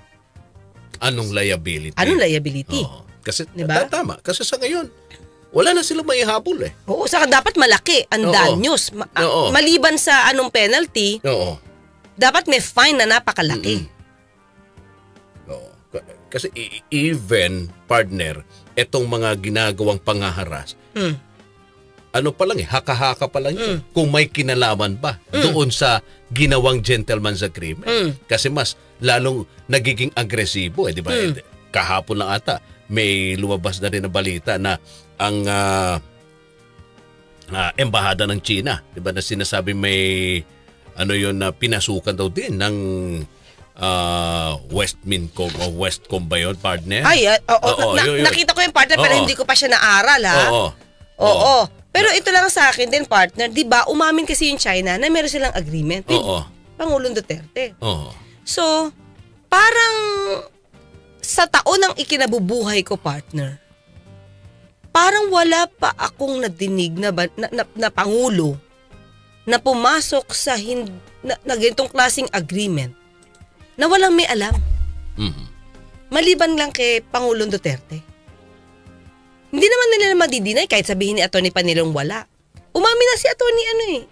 Anong liability? Anong liability? Oo. Kasi, diba? Tama. Kasi sa ngayon, wala na silang maihabol eh. Oo, saka dapat malaki ang danyos. Maliban sa anong penalty, dapat may fine na napakalaki. Oo. Kasi even, partner, etong mga ginagawang panghaharas, ano pa lang haka-haka pa lang yun. Kung may kinalaman ba doon sa ginawang gentleman's agreement. Kasi mas lalong nagiging agresibo di ba? Kahapon lang ata, may lumabas na rin na balita na ang embahada ng China, di ba, na sinasabi may na pinasukan daw din ng Westmincom o Westcom ba yun, partner? Ay, nakita ko yung partner pero hindi ko pa siya naaral Oo. Pero ito lang sa akin din, partner, di ba, umamin kasi yung China na meron silang agreement with Pangulong Duterte. So, parang sa taon ng ikinabubuhay ko, partner, parang wala pa akong nadinig na Pangulo na pumasok sa na ganitong klaseng agreement na walang may alam. Maliban lang kay Pangulong Duterte. Hindi naman nila madidinay kahit sabihin ni Atty. Panelong wala. Umamin na si Atty.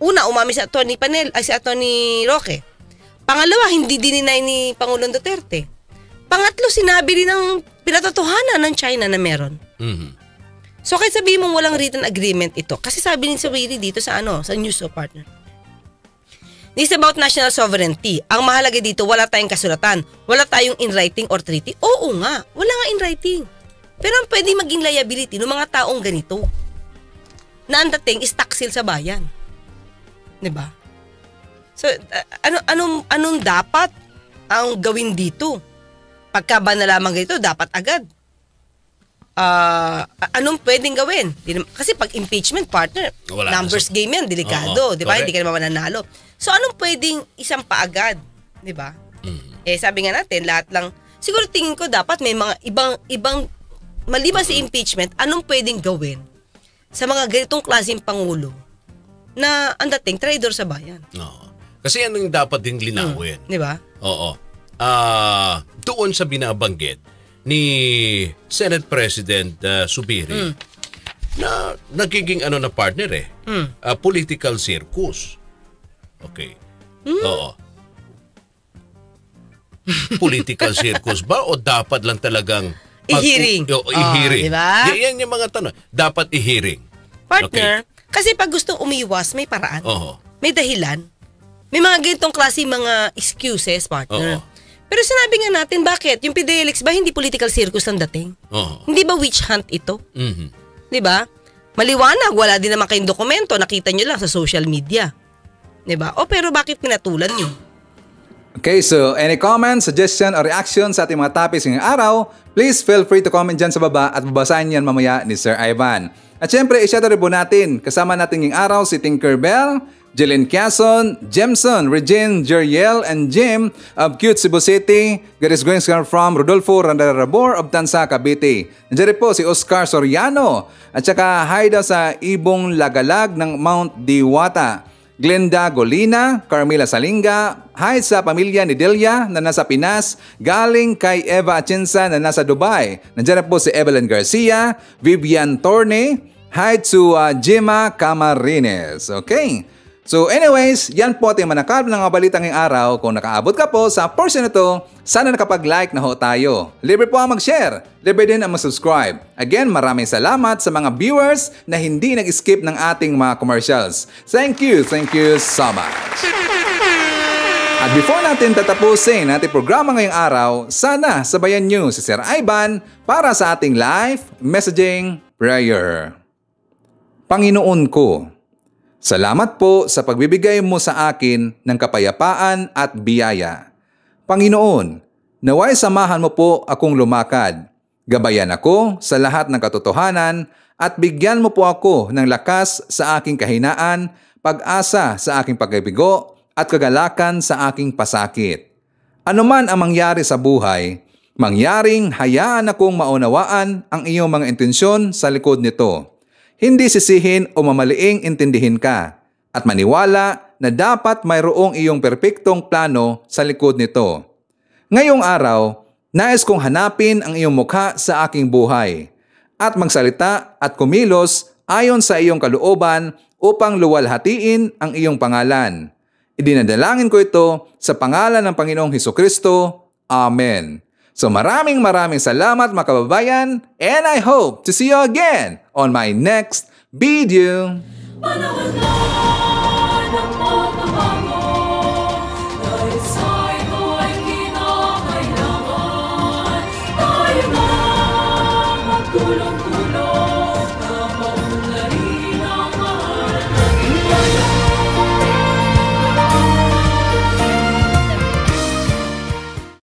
Una, umamin si Atty. Si Atty. Roque. Pangalawa, hindi dininay ni Pangulong Duterte. Pangatlo, sinabi rin ng pinatotohanan ng China na meron. So kahit sabihin mong walang written agreement ito, kasi sabi ni Sawiri dito sa news partner. This is about national sovereignty. Ang mahalaga dito, wala tayong kasulatan. Wala tayong in writing or treaty. Oo nga, wala nga in writing. Pero ang pwede maging liability ng mga taong ganito na ang dating is taksil sa bayan. Diba? So, anong dapat ang gawin dito? Pagka ba na lamang ganito, dapat agad. Anong pwedeng gawin? Kasi pag impeachment, partner, numbers game yan, delikado. Diba? Hindi ka naman mananalo. So, anong pwedeng isang paagad? Diba? Sabi nga natin, lahat lang, siguro tingin ko dapat may mga ibang maliban sa impeachment, anong pwedeng gawin sa mga ganitong klaseng pangulo na ang dating traidor sa bayan? Kasi yan yung dapat ding linawin. Di ba? Oo. Doon sa binabanggit ni Senate President Subiri na nagiging na partner political circus. Okay. Oo. Political circus ba o dapat lang talagang i-hearing. I-hearing. Diba? Yan yung mga tanong. Dapat i-hearing. Partner, kasi pag gusto umiwas, may paraan. May dahilan. May mga ganitong klase mga excuses, partner. Pero sinabi nga natin, bakit? Yung PDLX ba hindi political circus ang dating? Hindi ba witch hunt ito? Diba? Maliwanag, wala din naman kayong dokumento. Nakita nyo lang sa social media. Diba? Pero bakit pinatulan nyo? Okay, so any comments, suggestion, or reaction sa ating mga topics ngayong araw, please feel free to comment dyan sa baba at babasahin yan mamaya ni Sir Ivan. At syempre, i-shoutout po natin. Kasama natin ngayong araw si Tinkerbell, Jillian Quezon, Jemson, Regine, Jeriel, and Jim of Cute Cebu City. Garis going from Rodolfo Randarabor of Tansa, Cavite. Nandiyan po si Oscar Soriano at saka hi daw sa Ibong Lagalag ng Mount Diwata. Glenda Golina, Carmela Salinga, hi sa pamilya ni Delia na nasa Pinas, galing kay Eva Atienza na nasa Dubai. Nandiyan po si Evelyn Garcia, Vivian Torne, hi to Gemma Camarines. Okay? So anyways, yan po ating manakab ng mga balita ngayong araw. Kung nakaabot ka po sa portion na to, sana nakapag-like na ho tayo. Libre po ang mag-share. Libre din ang mag-subscribe. Again, maraming salamat sa mga viewers na hindi nag-skip ng ating mga commercials. Thank you so much. At before natin tatapusin ating programa ngayong araw, sana sabayan nyo si Sir Ivan para sa ating live messaging prayer. Panginoon ko, salamat po sa pagbibigay mo sa akin ng kapayapaan at biyaya. Panginoon, naway samahan mo po akong lumakad. Gabayan ako sa lahat ng katotohanan at bigyan mo po ako ng lakas sa aking kahinaan, pag-asa sa aking pagkabigo at kagalakan sa aking pasakit. Ano man ang mangyari sa buhay, mangyaring hayaan akong maunawaan ang iyong mga intensyon sa likod nito. Hindi sisihin o mamaliing intindihin ka. at maniwala na dapat mayroong iyong perpektong plano sa likod nito. Ngayong araw, nais kong hanapin ang iyong mukha sa aking buhay at magsalita at kumilos ayon sa iyong kalooban upang luwalhatiin ang iyong pangalan. Idinadalangin ko ito sa pangalan ng Panginoong Hesukristo. Amen. So maraming salamat mga kababayan, and I hope to see you again on my next video.